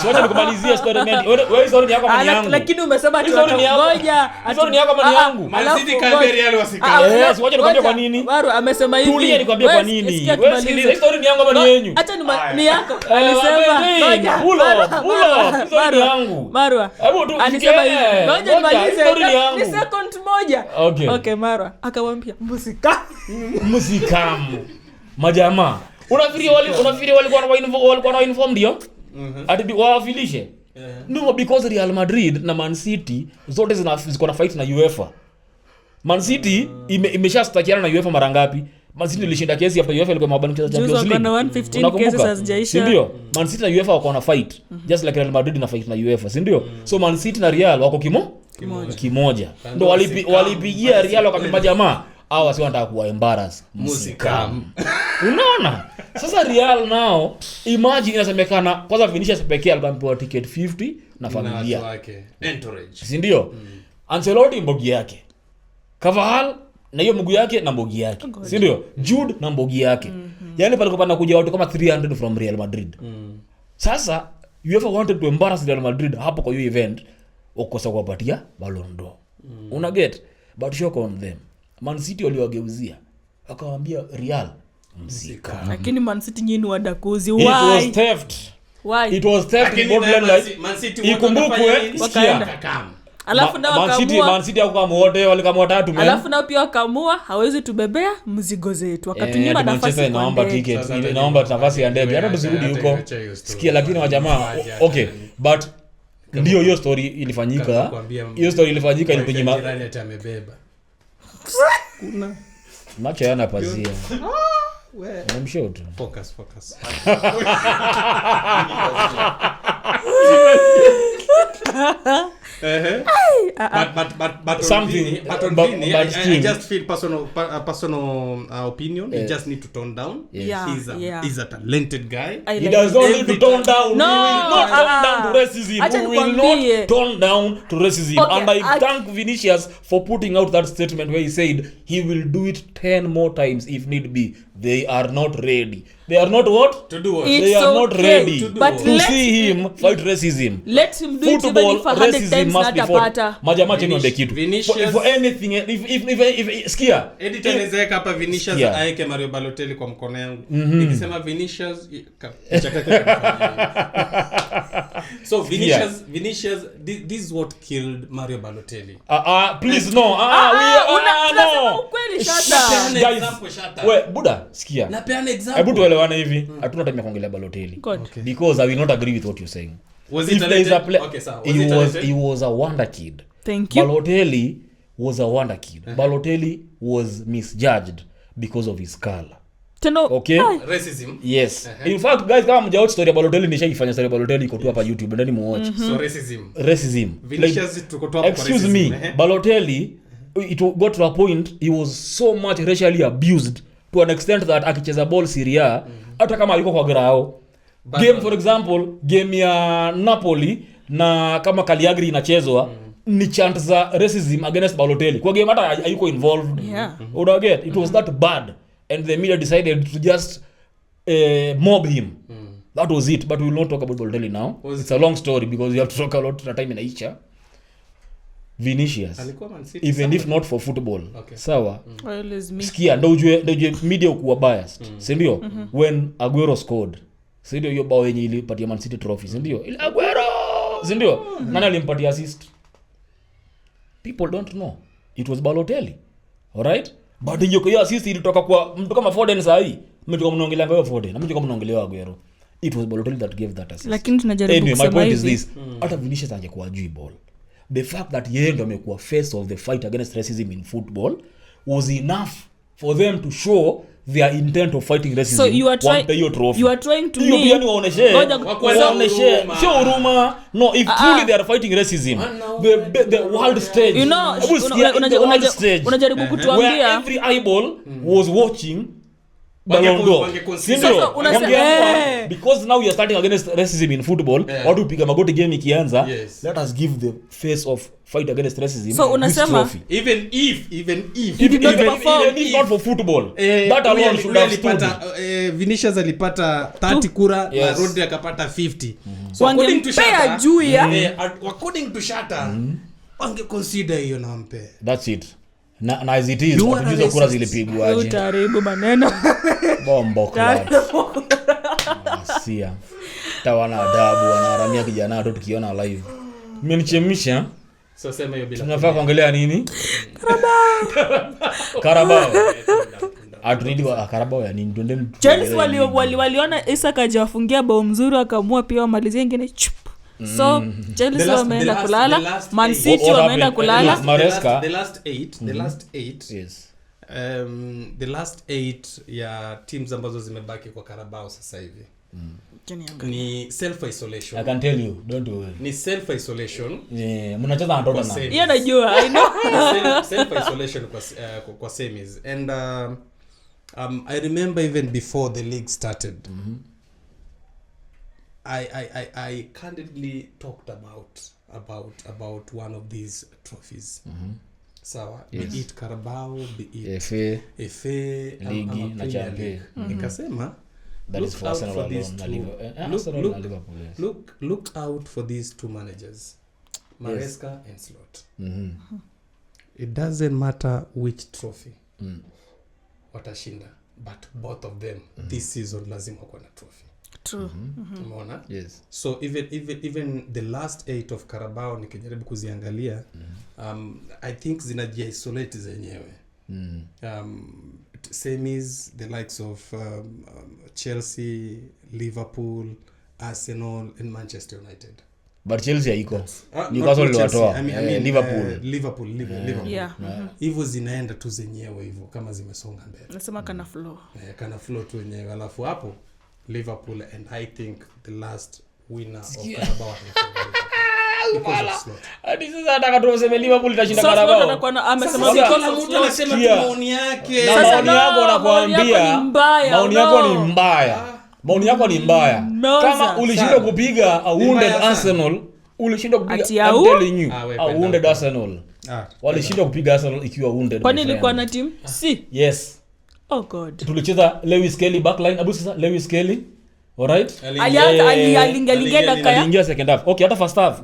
Wacha nikumalizie story mimi. Wewe story ni yako mani yangu. Lakini umesema tu ngoja. Story ni yako mani yangu. Mazidi kaambia Real wasikao. Yes, wacha nikwambie kwa nini. Maru amesema hivi. Tulie nikwambie kwa nini. Wewe sikiliza story ni yangu mani yenu. Acha ni yako. Alisema ngoja. Pulo. Story ni yangu. Maru. Alisema hivi. Ngoja nimalize. Story ni yangu. Ni second moja. Okay, Maru. Akamwambia msikam. Majamaa. Unafikiri walikuwa na inform ndio? Ati wawafilishe. No, because Real Madrid na Man City zote ziko na fight na UEFA. Man City imeshastakiana na UEFA mara ngapi? Man City ilishinda kesi after UEFA ilikuwa mabani kwa Champions League. Juzo 115 cases hazijaisha. Ndio. Man City na UEFA wako na fight. Just like Real Madrid na fight na UEFA, si ndio? So Man City na Real wako kimoja. Ndio walipigia Real wakamwambia jamaa, hao wasi wanataka kuwa embarrass. Musikam. Unaona? Sasa Real nao imagine inasemekana kwanza Vinicius pekee alipewa ticket 50 na familia wake. Entourage. Si ndio? Ancelotti mbogi yake. Carvajal na hiyo mguu yake na mbogi yake. Si ndio? Jude na mbogi yake. Yaani pale kupanda kuja watu kama 300 from Real Madrid. Sasa UEFA wanted to embarrass Real Madrid hapo kwa hiyo event wakosa kuwapatia Balon d'Or. Una get? But shock on them. Man City waliwageuzia. Akawaambia Real msika. Lakini Man City nyinyi wadakuzi. It was theft. Why? It was theft in Borderland like Man City ikumbukwe wakaenda. Alafu na wakamua Man City hakuwa wote walikamua tatu men. Alafu na pia wakamua hawezi tubebea mzigo zetu. Wakatunyima nafasi naomba ticket, naomba nafasi ya ndege. Hata tusirudi huko. Sikia lakini wa jamaa okay, but ndio hiyo story ilifanyika. Hiyo story ilifanyika ilitunyima. Jirani atamebeba. Kuna macho yana pazia. Wewe Namshot. Focus. But something but I just feel personal opinion. You just need to tone down. He's a talented guy. He does not need to tone down. No, he will not tone down to racism. He will not tone down to racism. Okay, and I thank Vinicius for putting out that statement where he said he will do it 10 more times if need be. They are not ready. They are not what? To do what? They are not ready to see him fight racism. Let him do Football, it even if 100 times must be natapata. Majama niombe kitu. For anything if skia. Editor anaweka hapa Vinicius aeke Mario Balotelli kwa mkono yangu. Nikisema Vinicius so Vinicius this is what killed Mario Balotelli. Please no. No. Ukweli shata. We buda skia. Na peana example. Hebu tuelewane hivi. Hatuna time ya kuongelea Balotelli. Because I will not agree with what you're saying. Was it talented? Okay, sir. He was a wonder kid. Thank you. Balotelli was a wonder kid. Balotelli was misjudged because of his color. Okay? Racism. Yes. In fact, guys, kama mjaoch story ya Balotelli nishaifanya story ya Balotelli iko tu hapa YouTube ndani muwatch. So racism. Vinicius tuko tu hapa kwa racism. Excuse me. Balotelli it got to a point he was so much racially abused to an extent that akicheza ball Serie A hata kama yuko kwa grao game for example game ya Napoli na kama Cagliari inachezwa ni chant za racism against Balotelli kwa game hata hayuko involved. Get it was that bad and the media decided to just mob him. That was it, but we will not talk about Balotelli now. It's a long story because you have to talk a lot of time in Aisha. Vinicius even if not for football sawa sikia ndio ujue media kuwa biased si ndio when Aguero scored si ndio hiyo bao yenye ilipatia Man City trophy si ndio ile Aguero si ndio nani alimpatia assist people don't know it was Balotelli alright but hiyo assist ilitoka kwa mtu kama Foden sahi mtu mnaongelea ngao Foden na mtu mnaongelea Aguero it was Balotelli that gave that assist lakini tunajaribu kusema my point is this hata Vinicius angekuwa ajui ball. The fact that yeye ndo amekuwa face of the fight against racism in football was enough for them to show their intent of fighting racism. So you are trying to me yani waoneshe sio huruma. No, if truly they are fighting racism the world stage, unajaribu kutuambia every eyeball was watching Balon d'Or. Because now you are starting against racism in football. Watu piga magoti game ikianza. Let us give the face of fight against racism. So unasema even if not for football. That alone should have stood. Vinicius alipata 30 kura na Rodri akapata 50. So according to Shata juu ya according to Shata wange consider hiyo nampe. That's it. Na as it is hizo kura zilipigwa aje utaribu maneno bombo club sia tawana adabu wanaharamia kijana watu tukiona live mmenichemisha so sema hiyo bila tunafaa kuongelea nini Carabao aturidi wa Carabao ya nini twendeni Chelsea waliona Isa kajawafungia bao mzuri akaamua pia wamalizie nyingine So Chelsea wameenda kulala, Man City wameenda kulala. The last 8 Yes. The last 8 ya teams ambazo zimebaki kwa Carabao sasa hivi ni self isolation. I can tell you, don't worry. Ni self isolation. Mnacheza na Tottenham. Yeah, najua, I know. Self isolation kwa semis. And I remember even before the league started, I candidly talked about one of these trophies. Sawa, yes. Be it Carabao, be it FA Ligi na Champions. Nikasema that is for Arsenal alone, look out for these two managers, Maresca and Slot. It doesn't matter which trophy watashinda, but both of them this season lazima kuwa na trophy. True. Umeona? Yes. So even the last 8 of Carabao nikijaribu kuziangalia, I think zinajiisolate zenyewe. Semis, the likes of Chelsea, Liverpool, Arsenal and Manchester United. But Chelsea haiko. Newcastle liwatoa. Liverpool. Yeah. Hivyo zinaenda tu zenyewe hivyo kama zimesonga mbele. Nasema kana flow. Kana flow tu wenyewe. Alafu hapo Liverpool, and I think the last winner of Carabao hadi sasa nataka tuoseme Liverpool itashinda Carabao. Sasa amesema kila mtu anasema maoni yake. Sasa maoni yako nakwambia, maoni yako ni mbaya. Kama ulishindwa kupiga a wounded Arsenal, ulishindwa kupiga, I'm telling you, a wounded Arsenal. Walishindwa kupiga Arsenal ikiwa wounded. Kwani ilikuwa na team C? Yes. Oh god. Tulicheza Lewis Kelly backline, abu sasa Lewis Kelly. Alright? Aliingia second half. Okay, hata first half.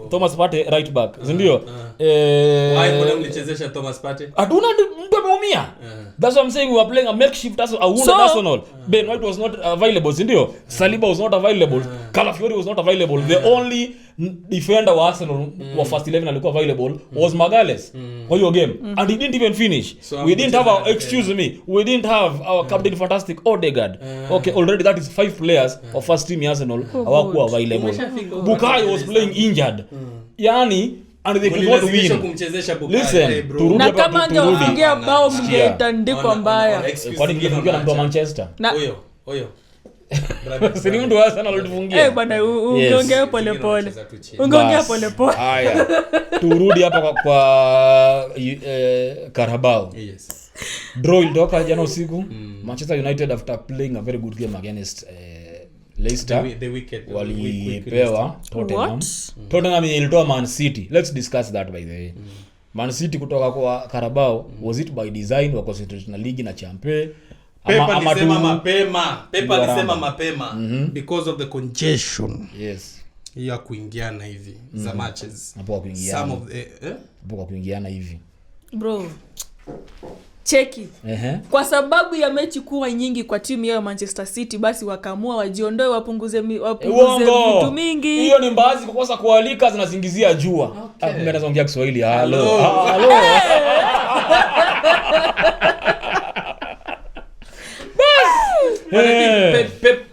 Thomas Partey right back. Ndio. Why mbona mlichezesha Thomas Partey? Aduna mtu ameumia. That's what I'm saying, we were playing a makeshift as a wounded Arsenal. Ben White was not available, ndio. Saliba was not available. Calafiori was not available. The only defender wa Arsenal wa first 11 alikuwa available was Magalhaes for your game, and he didn't even finish. So we didn't have we didn't have our captain fantastic Odegaard. Okay, already that is 5 players of first team Arsenal hawakuwa available. Bukayo was playing injured. Yani and they could not win. Listen, na kama angefungia bao mngetandikwa mbaya. Kwani ningefungia na mtu wa Manchester? Oyo. Sini mtu wa Arsenal alitufungia. Bwana ungeongea polepole. Ungeongea polepole. Haya. Turudi hapa kwa Carabao. Yes. Draw ilitoka jana usiku. Manchester United after playing a very good game against Leicester, the wicked walipewa Tottenham. Tottenham ilitoa Man City. Let's discuss that by the way. Man City kutoka kwa Carabao, was it by design wa concentrate na ligi na champion? Pepa alisema mapema because of the congestion. Yes. Ya kuingiana hivi za matches. Hapo kuingiana. Some of the hapo kuingiana hivi. Bro. Cheki. Kwa sababu ya mechi kuwa nyingi kwa timu ya Manchester City, basi wakaamua wajiondoe, wapunguze vitu mingi. Hiyo ni mbazi kukosa kualika, zinasingizia jua. Mimi naongea Kiswahili. Hello.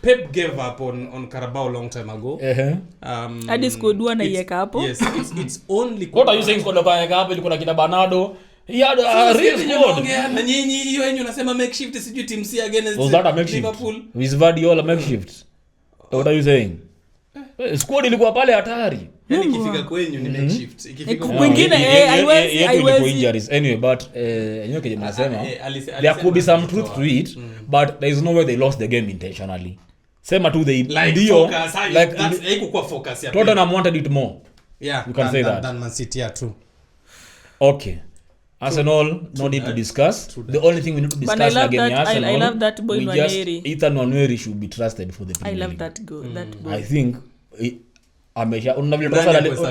Pep gave up on Carabao long time ago. Hadi squad na yeka hapo. Yes, it's only. What are you saying squad na yeka hapo? Ilikuwa na kina Bernardo. Real squad. Na nyinyi hiyo yenyewe unasema makeshift, sijui team C against Liverpool. With Guardiola makeshift. What are you saying? Squad ilikuwa pale hatari. Yani ikifika kwenyu ni makeshift. Ikifika kwingine haiwezi injuries anyway, but yenyewe kile mnasema there could be some truth to it, but there is no way they lost the game intentionally. Sema tu they like that's haikuwa focus ya Tottenham wanted it more. Yeah, you can say that than Man City true. Okay. Arsenal, no need to discuss. The only thing we need to discuss again is Arsenal. I love that boy Nwaneri. Ethan Nwaneri should be trusted for the Premier League. I love that boy. I think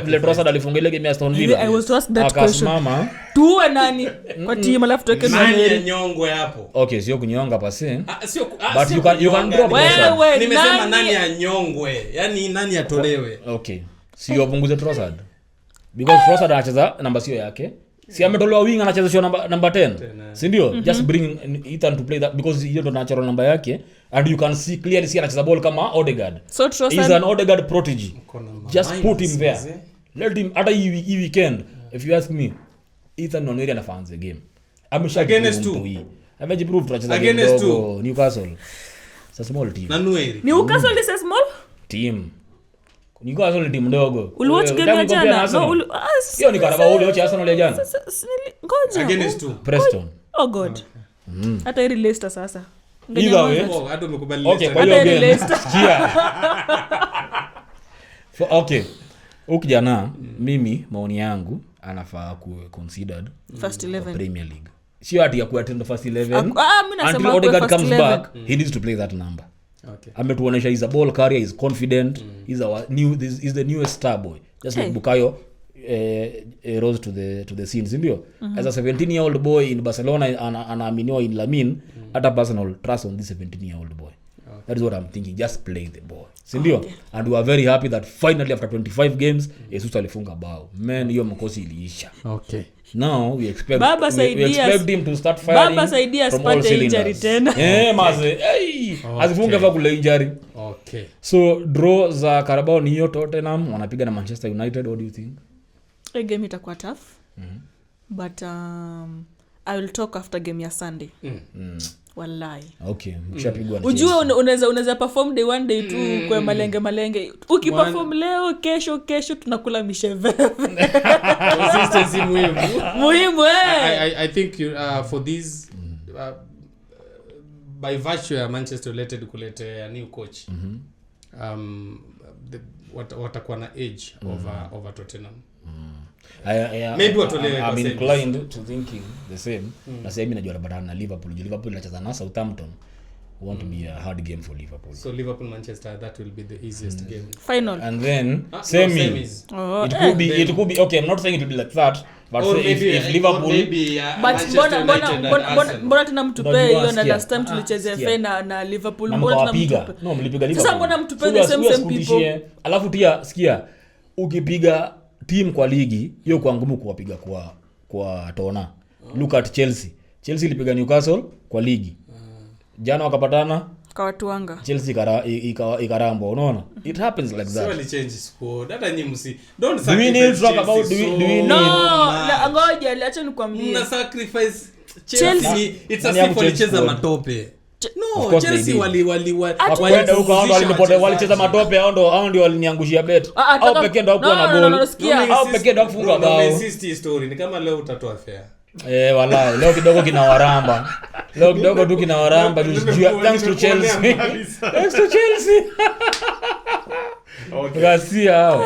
vile Trossard alifunga game ya Aston Villa. I was asked that question. Akasimama. Tuwe nani kwa timu alafu tuweke Nwaneri nyongwe hapo. Okay, sio kunyonga pasi. But you can drop. Nimesema nani anyongwe. Yaani nani atolewe. Okay. Sio punguze Trossard. Because Trossard anacheza namba sio yake. Si ametolewa wing anacheza sio namba 10. Si ndio? Just bring Ethan to play that because hiyo ndo natural namba yake. and you can see clearly anacheza ball kama Odegaard. So He's Trossard an Odegaard prodigy. Just put him there. Mzee. Let him hata hii weekend if you ask me Ethan Nwaneri anafanza the game. Against two. Amejiprove tunacheza game Against dogo Newcastle. It's a small team. Na Nweri. Newcastle is a small Team. Newcastle ni team ndogo. Uliwatch game ya jana? No, Hiyo ni Carabao ule wacha Arsenal ya jana. Ngoja. Against two. Preston. Oh god. Hata hili Leicester sasa. Either way. Oh, hata umekubali Okay, Leicester. kwa hiyo Hata ile game. Leicester. Okay. Ukijana mimi maoni yangu anafaa ku considered First for 11. Premier League. Sio ati ya kuattend the first 11. Mimi nasema Until kwa Odegaard first comes 11. back, he needs to play that number. Okay. Ametuonesha he's a ball carrier, he's confident, he's the newest star boy. Just like Bukayo rose to the scene, ndio. As a 17-year-old boy in Barcelona anaaminiwa in Lamine, hata Arsenal trust on this 17-year-old boy. That is what I'm thinking. Just play the ball. Sindio? Okay. And we are very happy that finally after 25 games, Jesus alifunga bao. Man, hiyo mkosi iliisha. Okay. Now we expect we expect him to start firing. Baba saidia from all asipate injury cylinders. tena. Maze. Asifunge fa kule injury. Okay. So draw za Carabao ni hiyo Tottenham wanapiga na Manchester United. What do you think? A game itakuwa tough. But I will talk after game ya Sunday. Wallahi. Okay, mshapigwa na. Ujue unaweza perform day one day two kwa malenge. Ukiperform leo kesho tunakula misheve. Consistency muhimu. I think for this by virtue ya Manchester United kulete a new coach. Watakuwa na edge over Tottenham. Maybe I'm inclined to thinking the same. Na sasa mimi najua badala na Liverpool inacheza na Southampton. Want to be a hard game for Liverpool. So Liverpool Manchester, that will be the easiest game. Final. And then semis. It could be okay. I'm not saying it will be like that, but or if Liverpool but mbona tena mtupe hiyo na last time tulichezea fair na Liverpool mbona tena no mlipiga Liverpool. Sasa mbona mtupe the same people? Alafu tia sikia ukipiga team kwa ligi hiyo kwa ngumu kuwapiga kwa tona. Look at Chelsea ilipiga Newcastle kwa ligi. Jana wakapatana kwa watu wanga. Chelsea ikarambo, unaona? It happens like that. So will change squad. Hata nyinyi don't sacrifice. Do we need to talk about do we need? No, ngoja acha nikwambie. Mna sacrifice Chelsea. It's a simple cheza matope. No, Chelsea walikwenda huko walicheza matope hao ndio waliniangushia bet. Hao pekee ndio hakuwa na goal. Hao pekee ndio kufunga bao. Insist story ni kama leo utatoa fair. Wallahi leo kidogo kinawaramba. Leo kidogo tu kinawaramba thanks to Chelsea. Thanks to Chelsea. Okay. Gracia.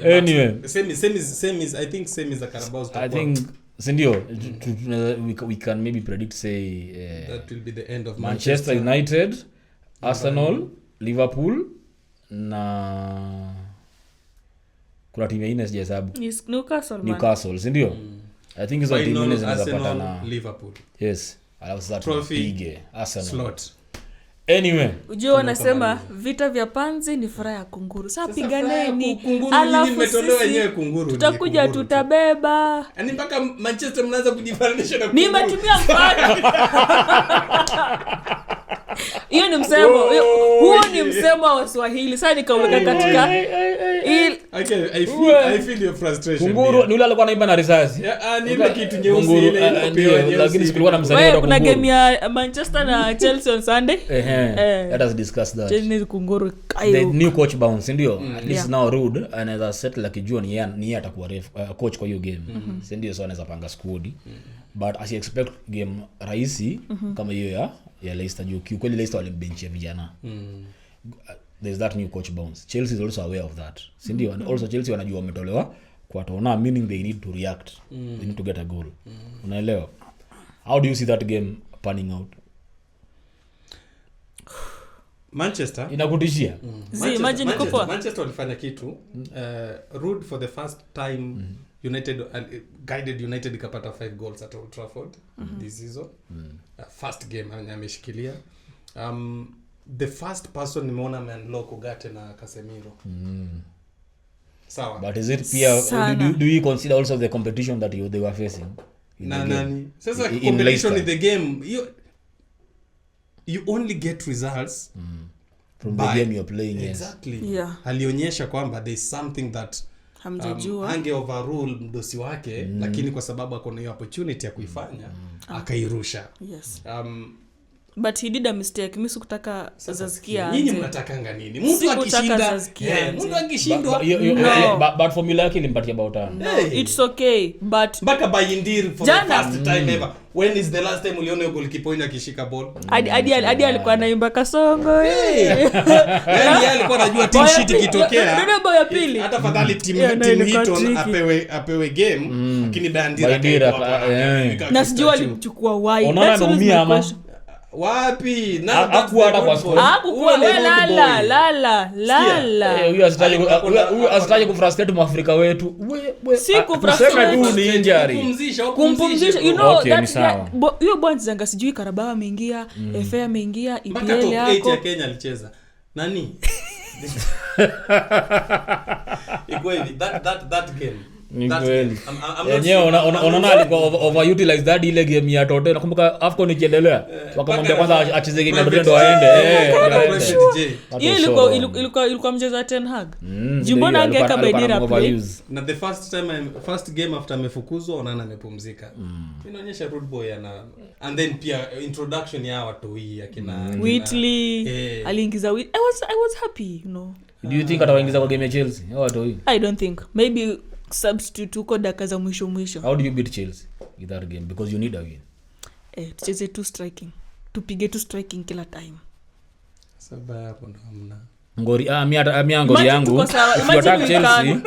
Anyway, same is I think same is the Carabao. I think sindio we can maybe predict say that will be the end of Manchester United, Arsenal, Liverpool na kuna timu nyingine sijahesabu. Newcastle sindio? I think hizo timu nyingine zinaweza patana Liverpool. Yes. Alafu sasa tupige Arsenal. Slot. Anyway, ujue wanasema vita vya panzi ni furaha ya kunguru. Sasa piganeni. Alafu sisi tutakuja tutabeba. Yaani mpaka Manchester mnaanza kujifananisha na kunguru. Nimetumia mfano. Hiyo ni msemo. Huo ni msemo wa Swahili. Sasa nikaweka katika I feel your frustration. Kunguru ni yule alikuwa anaimba na risasi. Ni ile kitu nyeusi ile iliyopewa, lakini sikulikuwa na msanii wa kunguru. Kuna game ya Manchester na Chelsea on Sunday. Let us discuss that. Chelsea kunguru the new coach bounce ndio. At least now Rude anaweza settle akijua ni yeye atakuwa coach kwa hiyo game. Ndio so anaweza panga squad. But as you expect game rahisi kama hiyo ya Leicester juu kweli Leicester walimbenchia vijana. There's that new coach bounce. Chelsea is also aware of that. Sindio? And also Chelsea wanajua wametolewa kwa tona, meaning they need to react. They need to get a goal. Unaelewa? How do you see that game panning out? Manchester inakutishia. Imagine kopo. Manchester walifanya kitu. Rude for the first time United guided United ikapata 5 goals at Old Trafford this season. First game ameshikilia. The first person nimeona ameunlock Ugarte na Casemiro. Sawa. But is it pia do you consider also the competition that they were facing? Nani? Sasa competition in the game. you only get results from the game you're playing. Exactly. Yeah. Alionyesha kwamba there's something that ange overrule mdosi wake lakini kwa sababu akona hiyo opportunity ya kuifanya akairusha. Yes. But he did a mistake. Mimi sikutaka Zazkia. Nyinyi mnatakanga nini? Mtu akishinda, mtu akishindwa. But formula yake ilimpatia bautana. No, it's okay. But Baka Bayindir for the first time ever. When is the last time uliona goalkeeper akishika ball? Adi alikuwa anaimba Kasongo. Yeye alikuwa anajua team sheet ikitokea. Ndio bao ya pili. Hata fadhali team hit apewe game, lakini Bayindir na sijui alimchukua wide. Unaona anaumia ama wapi na hakuwa kwa score hakuwa la huyu asitaje kufrustrate Mwafrika wetu si kufrustrate tu ni injury kumpumzisha you know okay, that hiyo bonds zanga sijui Carabao ameingia FA ameingia EPL yako ya Kenya alicheza nani igwevi that game ni kweli yenyewe unaona alikuwa overutilize that ile game ya Tote. Nakumbuka AFCON ikiendelea wakamwambia kwanza acheze game ya Tote ndo aende ilikuwa mchezo wa Ten Hag Jimbona angeka Baidira play na the first game after amefukuzwa Onana amepumzika inaonyesha Rude Boy and then pia introduction ya watu hii akina Whitley aliingiza I was happy you know. Do you think atawaingiza kwa game ya Chelsea watu hii? I don't think maybe substitute uko dakika za mwisho. How do you beat Chelsea in that game because you need a win? Tucheze tu striking. Tupige tu striking kila time. Sababu hapo ndo hamna. Ngori ngori yangu. If you attack Chelsea,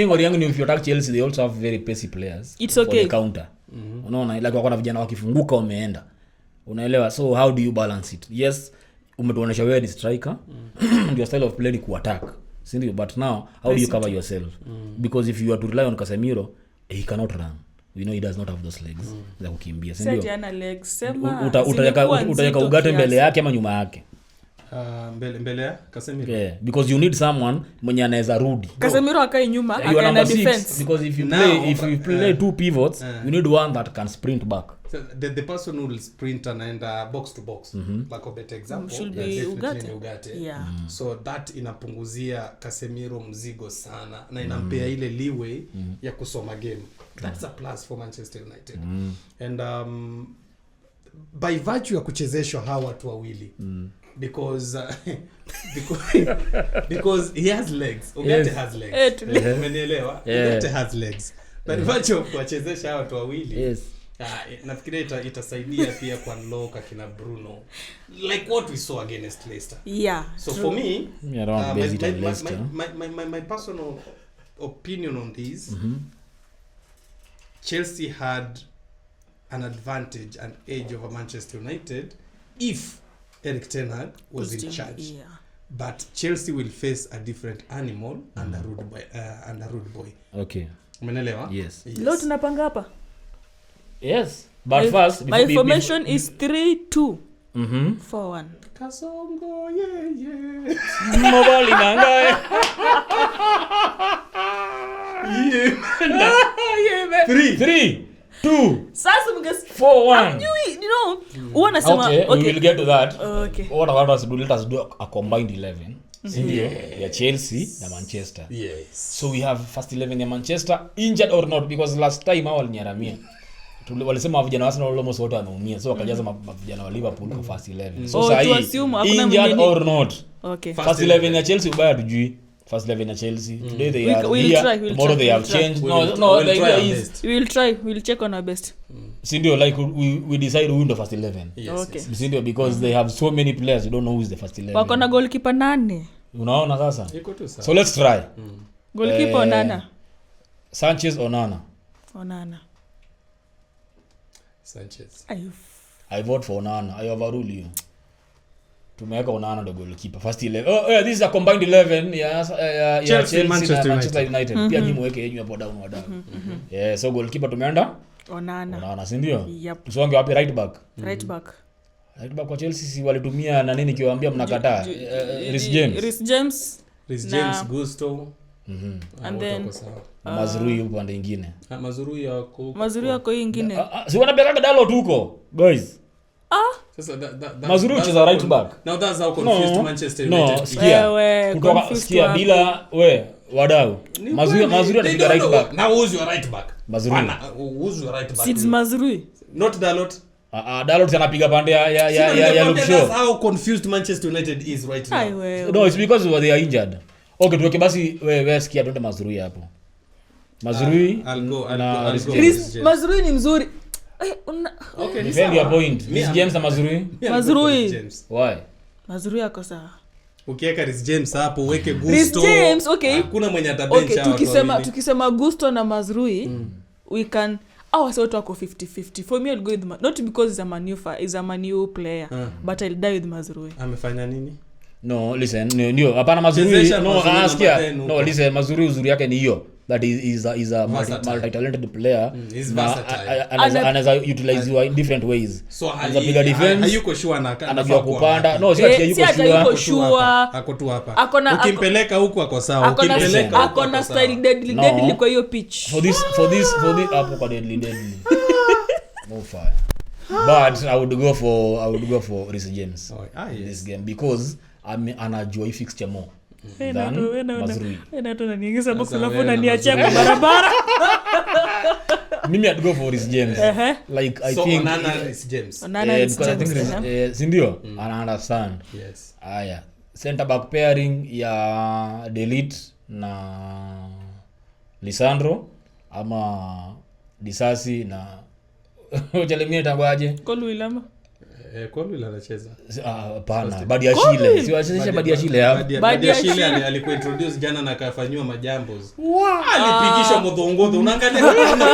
ngori yangu ni if you attack Chelsea they also have very pacey players. It's okay. For the counter. Unaona like wako na vijana wakifunguka wameenda. Unaelewa? So how do you balance it? Yes, umetuonesha wewe ni striker. Your style of play ni ku-attack. But now how do you cover yourself? Because if you are to rely on Casemiro, he cannot run. You know he does not have those legs za kukimbia. Sasa ana legs sema utaweka Ugarte mbele yake ama nyuma yake? Mbele ya Casemiro. Yeah, because you need someone mwenye anaweza rudi. Casemiro akae nyuma akaenda defense. Because if you play two pivots, you need one that can sprint back. So the person who will sprint and box to box like a better example should be Ugarte. Yeah. So that inapunguzia Casemiro mzigo sana na inampea ile leeway ya kusoma game. That's a plus for Manchester United. And by virtue ya kuchezeshwa hawa watu wawili because he has legs. Ugarte has legs. Umenielewa? Ugarte has legs. By virtue of kuchezesha hawa watu wawili. Yes. Nafikiria itasaidia pia kwa Loka kina Bruno like what we saw against Leicester. Yeah. So true. For me, my personal opinion on this, Chelsea had an advantage, an edge over Manchester United if Erik ten Hag was in charge. Yeah. But Chelsea will face a different animal and a rude boy. Okay. Umeelewa? Yes. Leo tunapanga hapa. Yes. But first my formation is 3-2. 4-1. Kasongo yeah. Mobile nangae. Yeah. 3-2. Sasa mnges 4-1. You know, unasema okay, we will get to that. Okay. What let us do a combined 11. Ndio ya Chelsea na Manchester. Yes. So we have first 11 ya Manchester injured or not because last time hao walinyaramia. Walisema vijana wa Arsenal almost wote wameumia. So wakajaza vijana wa Liverpool kwa first 11. So sahi injured or not. Okay. First 11 ya Chelsea ubaya tujui. First 11 ya Chelsea. Today they are here. Tomorrow they have changed. No, the idea is we'll check on our best. Sindio like we decide who the first 11. Yes, okay. Yes. Sindio because they have so many players you don't know who is the first 11. Wako na goalkeeper 8. Unaona sasa? Iko tu sawa. So let's try. Goalkeeper Onana. Sanchez Onana. Sanchez. I vote for Onana. I overrule you. Tumeweka Onana the goalkeeper first 11. Oh yeah, this is a combined 11. Yeah, Chelsea Manchester United. Pia nyinyi mweke yenu hapo down wadau. Yeah, so goalkeeper tumeenda Onana, si ndio? Yep. Tusonge wapi right back? Right back kwa Chelsea si walitumia na nini kiwaambia mnakataa? Reece James, Gusto. And then Mazrui upande nyingine. Mazrui yako hii nyingine. Si wanabeka Dalo tuko, guys. Sasa Mazrui ucheza right back. Now that's how confused Manchester United. No, sikia bila wadau. Mazrui anapiga right back. Now who's your right back? Mazrui. Who's your right back? It's Mazrui. Not Dalot. Dalot anapiga pande ya Luke Shaw. That's how confused Manchester United is right now. No, it's because they are injured. Okay, tuweke basi wewe sikia tuende Mazrui hapo. Mazrui Mazrui ni mzuri. Okay, defend your point. Miss James na Mazrui. Why? Mazrui yako sawa. Ukiweka Rhys James hapo uweke Gusto. Rhys James, okay. Hakuna mwenye atabench hapo. Okay, tukisema Gusto na Mazrui, we can soto wako 50-50. For me I'll go with not because he's a Manu player, but I'll die with Mazrui. Amefanya nini? No, listen, ndio hapana Mazrui. No, asikia. No, listen, Mazrui uzuri yake ni hiyo. That is a multi-talented player. He's versatile. Anaweza utilize you in different ways. So anapiga defense. Hayuko sure anajua kupanda. No, si hayuko sure. Ako tu hapa. Ukimpeleka huko ako sawa. Ukimpeleka akona style deadly kwa hiyo pitch. For this hapo kwa deadly. No fire. But I would go for Rhys James in this game because anajua fixture more. Mazrui. Unaniingiza box alafu unaniachia kwa barabara. Mimi I'd go for Rhys James. Like I think Onana Rhys James. Sindio? I understand. Yes. Aya. Center back pairing ya Delete na Lisandro ama Disasi na Uchelemie tangwaje? Kolwilama. Kolwil anacheza. Hapana, Badiashile. Siwachezesha Badiashile hapo. Badiashile alikuwa introduce jana na kafanywa majambos. Alipigisha modongodo. Unaangalia kama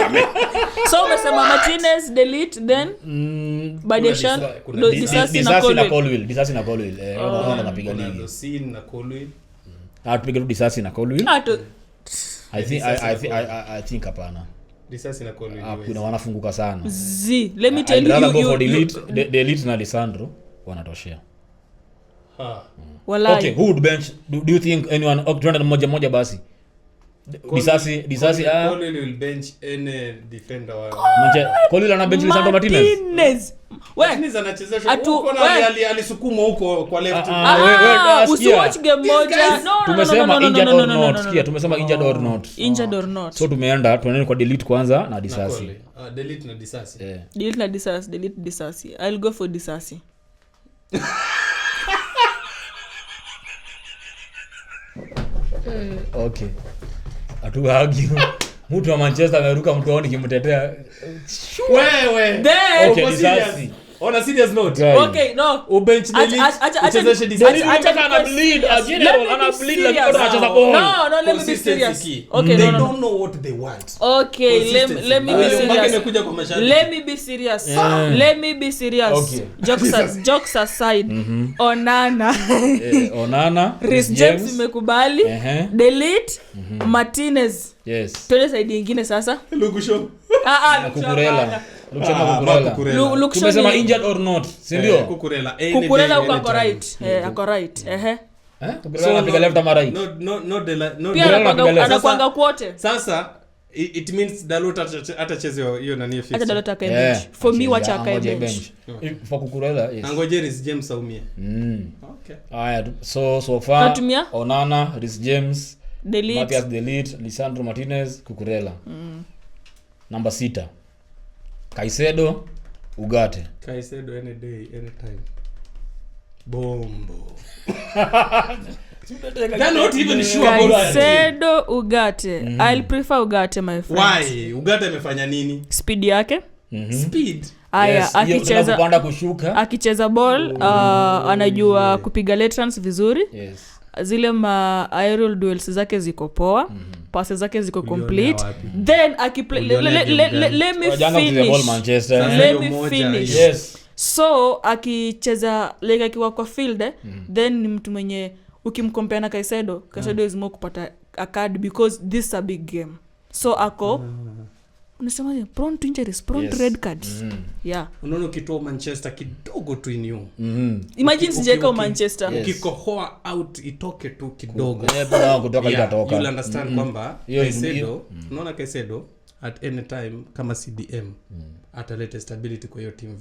so umesema Martinez, Delete, then Badiashile, Disasi na Kolwil. Wanapiga ligi. Disasi na Kolwil. Tupiga Disasi na Kolwil. I think hapana. Disasi na Kolwil. Kuna wanafunguka sana. Let me tell you Delete na Lisandro wanatoshea. Okay, who would bench? Do you think anyone join moja basi? Disasi Kolwil will bench any defender wa Kolwil ana bench Lisandro Martinez. Martinez anachezesha huko na alisukuma huko kwa left. Usiwatch game moja. No. Tumesema injured or not. Sikia, tumesema injured or not. So tunaenda kwa Delete kwanza na Disasi. Delete na Disasi. Delete Disasi. I'll go for Disasi. Okay. Atuagi. Mtu wa Manchester ameruka mtuoni kimtetea. Wewe. Okay, Disasi. On a serious note. Okay, no. Ubench Delete. Uchezeshe Disasi. Ana bleed a general ana bleed like anacheza ball. No, let me be serious. Okay, they don't know what they want. Okay, let me be serious. Let me be serious. Okay. Jokes aside. Onana. Rhys James imekubali. Delete Martinez. Yes. Tuone side nyingine sasa. Lukusho. Kukurela. Tumesema injured or not, si ndio? Kukurela uko right. Ako right. Kukurela anapiga left ama right? No. Pia anakuanga kwote. Sasa it means Dalot atachezea hiyo nani fix. Hata Dalot akae bench. For me wacha akae bench. For Kukurela, yes. Angoje Rhys James aumie. Okay. Haya, so far Onana, Rhys James, Delete. Matthias Delete, Lisandro Martinez, Kukurela. Number 6. Caicedo, Ugarte. Caicedo any day, any time. Bombo. They're not even sure about Caicedo, Ugarte. I'll prefer Ugarte, my friend. Why? Ugarte amefanya nini? Speed yake. Speed. Aya, akicheza kupanda kushuka. Akicheza ball, anajua kupiga laterals vizuri. Yes. Zile aerial duels zake ziko poa. Passes zake ziko complete. Then let me finish. Yes. So akicheza like akiwa kwa field then ni mtu mwenye ukimcompare na Caicedo is more kupata a card because this is a big game. So ako unasema prone to injuries, prone to red cards. Yeah. Unaona ukitoa Manchester kidogo tu inyo. Imagine sijeka Manchester. Ukikohoa out itoke tu kidogo. Kutoka itatoka. You'll understand kwamba Caicedo, unaona Caicedo at any time kama CDM ataleta stability kwa hiyo team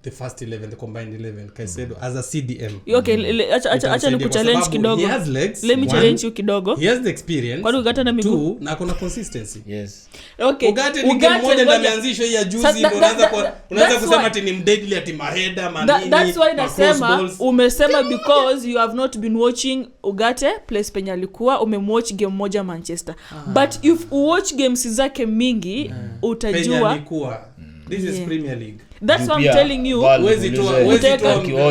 the first 11, the combined 11 Caicedo as a CDM. Okay, acha nikuchallenge kidogo. Let me challenge you kidogo. He has the experience. Kwa Ugarte na miguu. Na kuna consistency. Yes. Okay. Ugarte ni game moja ndio ameanzisha hii ya juzi, unaanza kusema ati ni mdeadly ati maheda manini. That's why nasema umesema because you have not been watching Ugarte place penye alikuwa, umemwatch game moja Manchester. But if you watch games zake mingi utajua penye alikuwa. This is Premier League. That's what I'm telling you.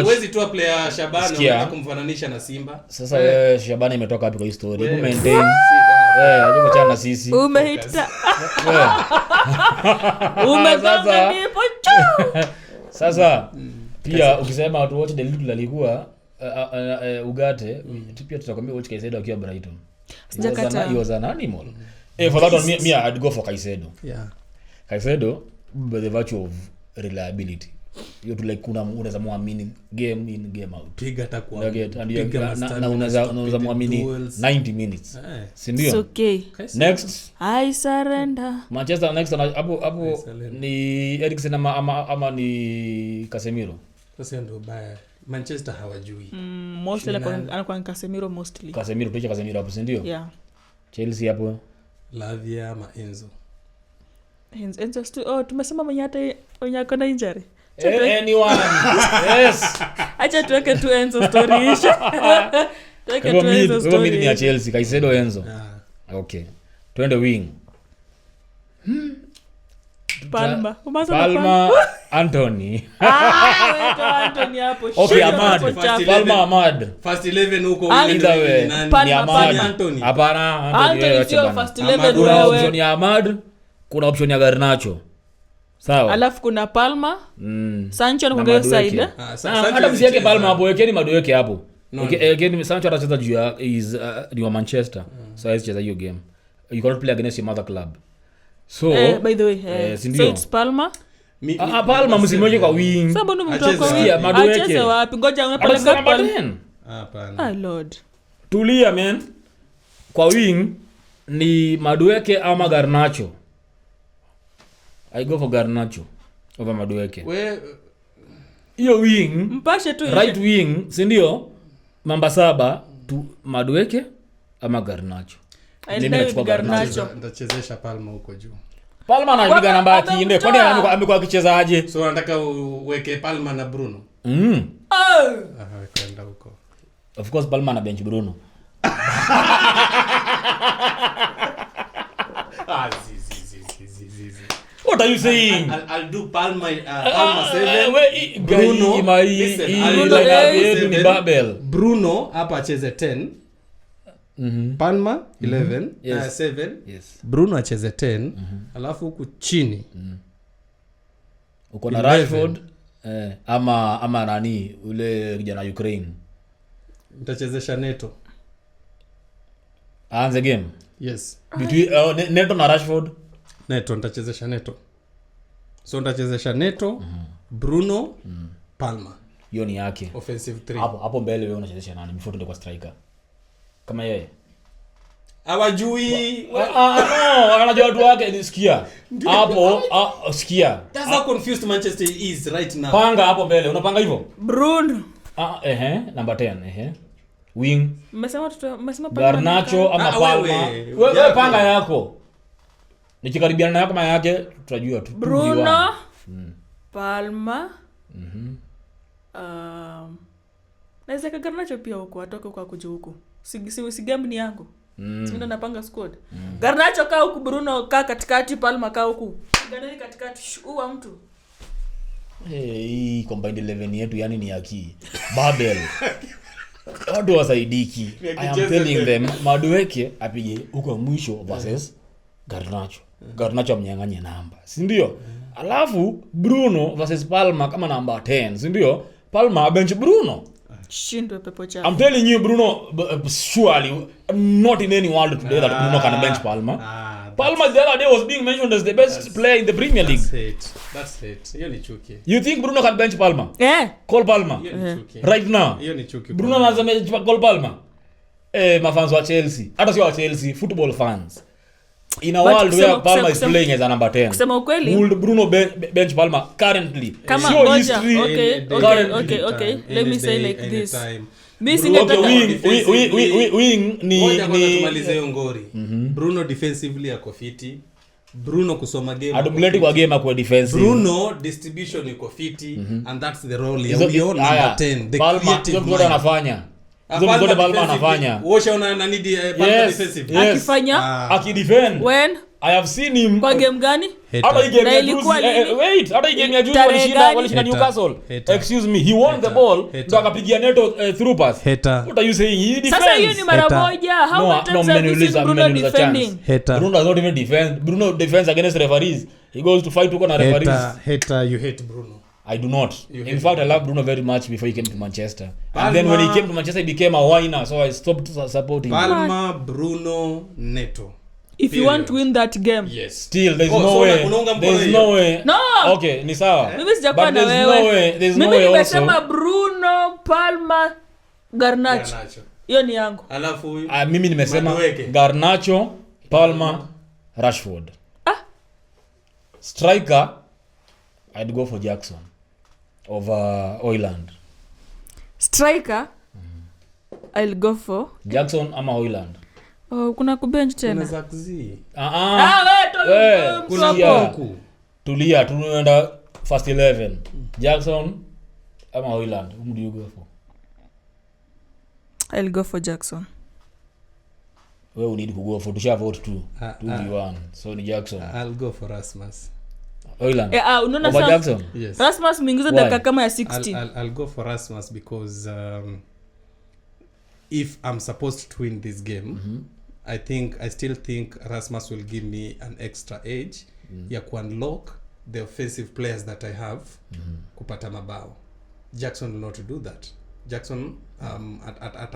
Wezi toa player Shabana na kumfananisha na Simba. Sasa Shabana imetoka wapi kwa history? Hebu maintain. Hapo chana sisi. Umehita. Umeganga nipo chu. Sasa pia ukisema watu wote Delitu alikuwa Ugarte, pia tutakwambia watch Caicedo akiwa Brighton. He was an animal. For that one me I'd go for Caicedo. Yeah. Caicedo by the virtue of reliability. You to like unaweza muamini game in game out. Piga atakuwa. Na unaweza muamini 90 minutes. Si ndio? It's okay. Next I surrender. Manchester next hapo ni Eriksen ama ni Casemiro. Sasa ndio baya. Manchester hawajui. Mostly anakuwa Casemiro mostly. Casemiro picha Casemiro hapo si ndio? Yeah. Chelsea hapo. Lavia ama Enzo. Enzo tumesema mwenye hata mwenye akona injury. Anyone. Yes. Acha tuweke tu Enzo story isha. Tuweke tu Enzo story. Mimi ni ya Chelsea, Caicedo Enzo. Okay. Twende wing. Palma Anthony. Wewe Anthony hapo. Okay, Ahmad. Palma Ahmad. First 11 huko either way. Ni Ahmad. Anthony. Hapana, Anthony sio first 11 kuna wewe. option ya Ahmad, kuna option ya Garnacho. Sawa. Alafu kuna Palma. Sancho na kwa side. Hata msiweke Palma hapo, wekeni Madueke hapo. Wekeni Sancho atacheza juu ya ni wa Manchester. So hizi cheza hiyo game. You cannot play against your mother club. So by the way, so it's Palma. Palma msimweke kwa wing. Sasa mbona mtu wako Madueke. Acheze wapi? Ngoja unapeleka Palma. Hapana. Lord. Tulia man. Kwa wing ni Madueke ama Garnacho. I go for Garnacho over Madueke. Hiyo wing mpashe tu right wing, si ndio? Namba 7 tu Madueke ama Garnacho. Garnacho. Ndachezesha Palma huko juu. Palma anapiga namba ya kinde. Kwani amekuwa akichezaje? So nataka uweke Palma na Bruno. Kwenda huko. Of course Palma na bench Bruno. What are you saying? I'll do Palma 7. Bruno ni Babel. Bruno hapa acheze 10. Palma 11. 7. Yes. Bruno acheze 10. Alafu huku chini. Uko na Rashford ama nani ule kijana Ukraine. Nitachezesha Neto. Aanze game. Yes. Between Neto na Rashford. Neto nitachezesha Neto. So nitachezesha Neto, Bruno, Palma. Hiyo ni yake. Offensive 3. Hapo mbele wewe unachezesha nani before tuende kwa striker? Kama yeye. Hawajui. No, anajua watu wake nisikia. Hapo sikia. That's how confused Manchester is right now. Panga hapo mbele. Unapanga hivyo? Bruno. Number 10, wing. Mmesema Palma. Garnacho ama Palma. Wewe panga yako. Nikikaribiana na yako kama yake tutajua tu. Bruno. Palma. Naweza Garnacho pia huko atoke kwa kuja huko. Si game ni yangu. Sina napanga squad. Garnacho kaa huku, Bruno kaa katikati, Palma kaa huku. Ganani katikati uwa mtu. Hii combined 11 yetu yani ni yaki. Babel. Watu wasaidiki. I am telling them Madueke apige huko mwisho versus Garnacho. Garnacho amnyang'anye namba. Si ndio? Alafu Bruno versus Palma kama namba 10. Si ndio? Palma bench Bruno. Shindwe pepo chafu. I'm telling you Bruno, surely not in any world today that Bruno can bench Palma. Palma the other day was being mentioned as the best player in the Premier League. That's it. Hiyo ni chuki. You think Bruno can bench Palma? Call Palma. Hiyo ni chuki. Right now. Hiyo ni chuki. Bruno lazima call Palma. Mafans wa Chelsea. Hata sio wa Chelsea, football fans. in a But world kusema- where Palmer is kusema- playing as a number 10, kusema ukweli would Bruno bench Palmer currently? Kama Sio ngoja, history. okay, okay. Let me say like this. Mi Okay, singetaka wing ni tumalize hiyo ngori. Bruno defensively ako fiti. Bruno kusoma game. adubleti kwa game kwa defensive. Bruno distribution iko fiti and that's the role ya Hizo- huyo number haya, 10, the Palmer, creative hizo mind. zote anafanya. Hizo Palmer zote Palmer defensively, anafanya. Washa una need Palmer Yes, defensive. yes. akifanya Akidefend. when I have seen him. kwa game gani Hata hii game Na ya ilikuwa juzi, lini? wait, hata hii game ya juzi Tarehe gani? walishinda Hater. Newcastle. Hater. Excuse me, he won the ball, ndo akapigia Neto through pass. Hater. What are you saying? He defends. sasa hiyo ni mara Hater. moja how many times have you seen Bruno defending Bruno does not even defend. Bruno defends against referees. He goes to fight na referees. Hater, you hate Bruno. I do not. You In hate fact, I love Bruno very much before he came to Manchester. Palmer. And then when he came to Manchester, he became a whiner, so I stopped supporting him. Palmer, Bruno, Neto. if you want to win that game Yes. Still, there's Oh, no so way. unaunga mkono There's hiyo? no way. No. Okay, ni sawa. mimi sijakuwa But na there's no way. wewe There's no mimi way nimesema also. Bruno Palmer Garnacho Garnacho. hiyo ni yangu Alafu huyu Mimi nimesema Madueke. Garnacho, Palmer, Rashford. Striker, I'd go for Jackson over Oyland. striker I'll go for Jackson ama Oyland. kuna kubench kuna tena Zakzi. Wewe, Kuna Tulia. Poku. Tulia, tunaenda first 11. Jackson ama Oyland. Whom do you go for? I'll go for Jackson Wewe need to go for tusha vote 2. Ah, 2v1. So ni Jackson. I'll go for Rasmus. Oyland. unaona Over sasa Jackson. Yes. Rasmus mwingiza Why? dakika kama ya 60 I'll go for Rasmus because if I'm supposed to win this game, I still think Rasmus will give me an extra edge ya ku-unlock the offensive players that I have kupata mabao. Jackson will not do that. Jackson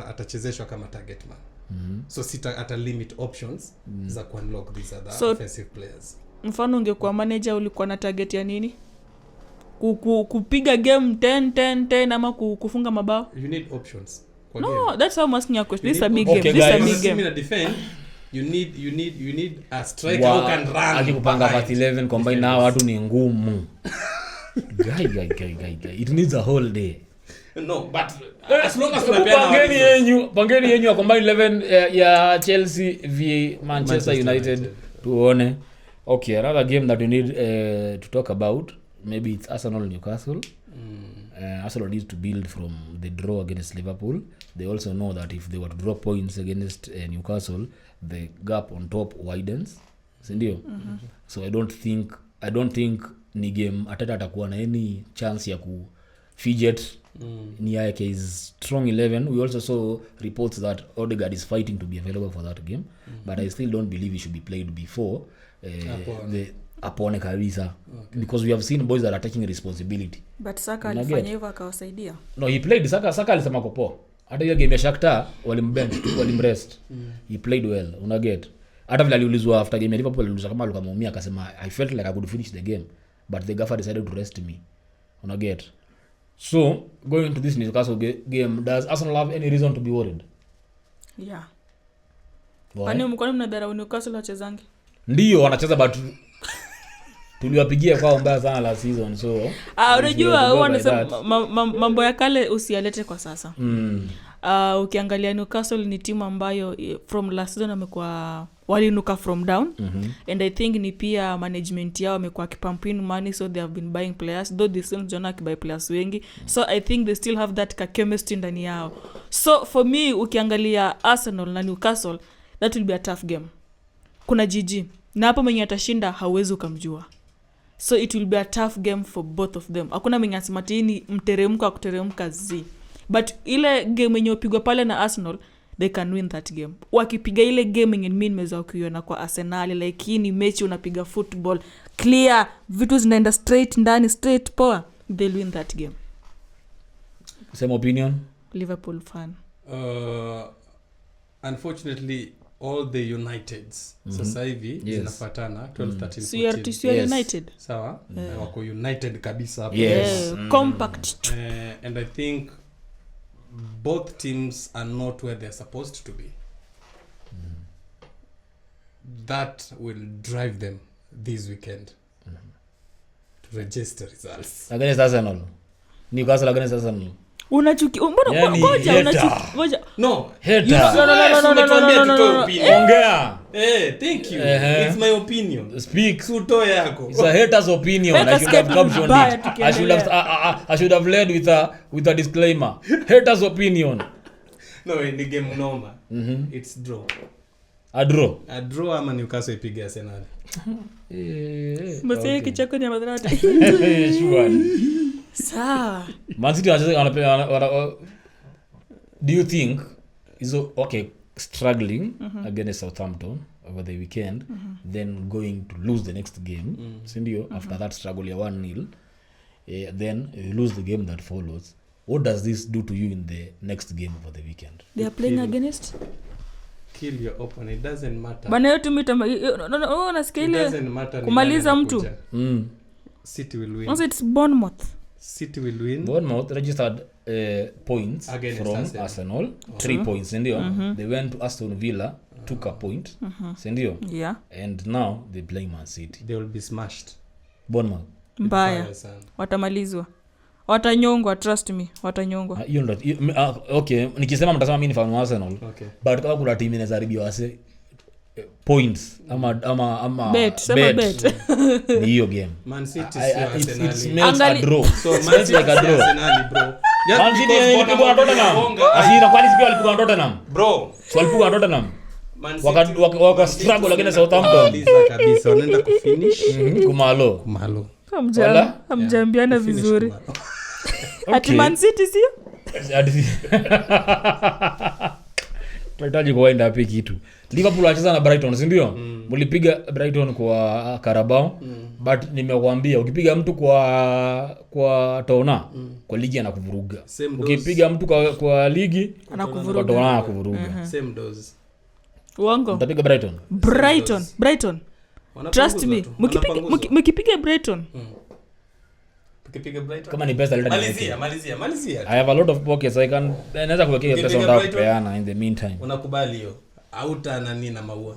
atachezeshwa kama target man. So ata limit options za ku-unlock these other So, offensive players. mfano ungekuwa manager ulikuwa na target ya nini kupiga game 10 ama kufunga mabao You need options. Kwa no game. that's how I'm asking your question. You This is a need big options. game. This is a Okay, big guys. game. In a defense, you need a striker who can run. Akipanga behind first 11 combine na defenders. watu ni ngumu. Guy. It needs a whole day. No, but as long as tunapeana Pangeni yenyu ya combine 11 ya Chelsea v Manchester United tuone. Okay, another game that we need to talk about, maybe it's Arsenal Newcastle. Arsenal needs to build from the draw against Liverpool. They also know that if they were to drop points against Newcastle, the gap on top widens. Sindio? So I don't think ni game Ateta atakuwa na any chance ya ku fidget. Ni yake is strong 11. We also saw reports that Odegaard is fighting to be available for that game, but I still don't believe he should be played before the Apone kabisa, because we have seen boys that are taking responsibility. But Saka alifanya hivyo akawasaidia. No, he played. Saka alisema kopo. Hata hiyo game ya Shakhtar walimbench, walimrest. He played well. Unaget. Hata vile aliulizwa after game ya Liverpool, aliulizwa kama alikuwa ameumia, akasema I felt like I could finish the game, but the gaffer decided to rest me. Unaget. So, going into this Newcastle game, does Arsenal have any reason to be worried? Yeah. Why? Kwani mnadharau Newcastle wachezangi? Ndio wanacheza but tuliwapigia kwao mbaya sana last season, so unajua wanasema mambo ya kale usialete kwa sasa. Ukiangalia Newcastle ni timu ambayo from last season wamekuwa walinuka from down, and I think ni pia management yao wamekuwa kipumping money, so they have been buying players, though they still don't buy players wengi, so I think they still have that chemistry ndani yao. So for me ukiangalia Arsenal na Newcastle, that will be a tough game. Kuna jiji na hapo mwenye atashinda hauwezi ukamjua, so it will be a tough game for both of them. Hakuna mwenye asimatini mteremko akuteremka zi, but ile game yenye upigwa pale na Arsenal, they can win that game. Wakipiga ile game yenye mimi nimeweza kuiona kwa Arsenal, like hii ni mechi unapiga football clear, vitu zinaenda straight ndani, straight power, they'll win that game. same opinion. Liverpool fan. Unfortunately all the Uniteds sasa hivi zinafuatana 12 13 14. So you're United. Sawa? Wako United kabisa hapo. Yes. Compact. And I think both teams are not where they're supposed to be. that will drive them this weekend to register results. Against Arsenal. Newcastle against Arsenal. Unachuki mbona Yani, ngoja hater. unachuki ngoja No. Hater. No. Ongea. Thank you. Uh-huh. It's my opinion. Speak. Suto yako. It's a hater's opinion. Weka I should have skate captioned mbaya it. tukiendelea. I should have led with a disclaimer. Hater's opinion. No, ni game noma. It's draw. A draw. A draw ama Newcastle ipige Arsenal. Msee kicheko ni madrata. Sure. Sawa. Man City wanacheza do you think is okay struggling against Southampton over the weekend then going to lose the next game sindio after that struggle ya 1-0 then you lose the game that follows, what does this do to you in the next game over the weekend? They are playing against kill your opponent. It doesn't matter. Bana yote mita no nasikia ile kumaliza mtu. City will win. Also it's Bournemouth. City will win. Bournemouth registered points against from Arsenal 3 points ndio. They went to Aston Villa, took a point ndio. Yeah. And now they play Man City. They will be smashed. Bournemouth Mbaya. Watamalizwa. Watanyongwa, trust me, watanyongwa. Hiyo ndo okay, nikisema mtasema mimi ni fan wa Arsenal. Okay. But kama kuna timu inaweza haribiwa wase points ama bet. Ni hiyo game. Man City it's makes a draw. So Man City like a draw. Arsenal bro. Man City ilipigwa na Tottenham. Asira kwani sio walipigwa na Tottenham. Bro, so walipigwa na Tottenham. Waka struggle against Southampton. Kabisa wanaenda kufinish kumalo. Hamjambiana vizuri. Ati Man City sio? Tunahitaji kuenda hapi kitu. Liverpool wacheza na Brighton, si ndio? Mlipiga Brighton kwa Carabao, but nimekuambia ukipiga mtu kwa Tona, kwa ligi anakuvuruga. Ukipiga mtu kwa ligi anakuvuruga. Kwa Tona anakuvuruga. Same dose. Uongo. Mtapiga Brighton. Trust me. Mkipiga Brighton. Kama ni pesa malizia. I have a lot of pockets. Naweza kuwekea pesa ndio kupeana in the meantime. Unakubali hiyo? Auta na nini na maua?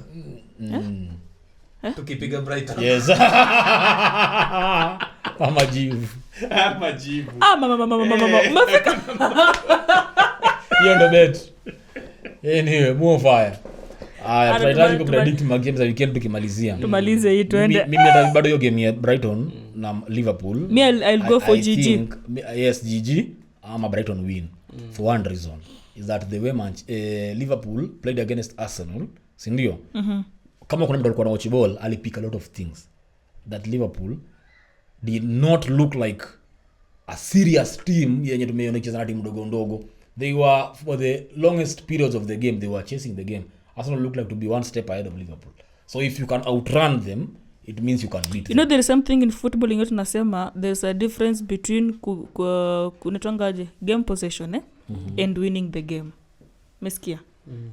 Tukipiga Brighton. Yes. Majivu. Mama. Umefika. Hiyo ndo bet. Anyway, more fire. Tunahitaji kupredict games za weekend tukimalizia. Tumalize hii tuende. Mimi hata bado hiyo game ya Brighton na Liverpool. I'll go for GG. Yes, GG ama Brighton win. For one reason is that the way Liverpool played against Arsenal, si ndio? Kama kuna mtu alikuwa na watch ball, alipick a lot of things that Liverpool did not look like a serious team yenye tumeona ikicheza na timu ndogo. They were for the longest periods of the game they were chasing the game. Arsenal looked like to be one step ahead of Liverpool. So if you can outrun them, it means you can beat them. You know there is something in football inyo tunasema there's a difference between kunatangaje game possession and winning the game. Mesikia?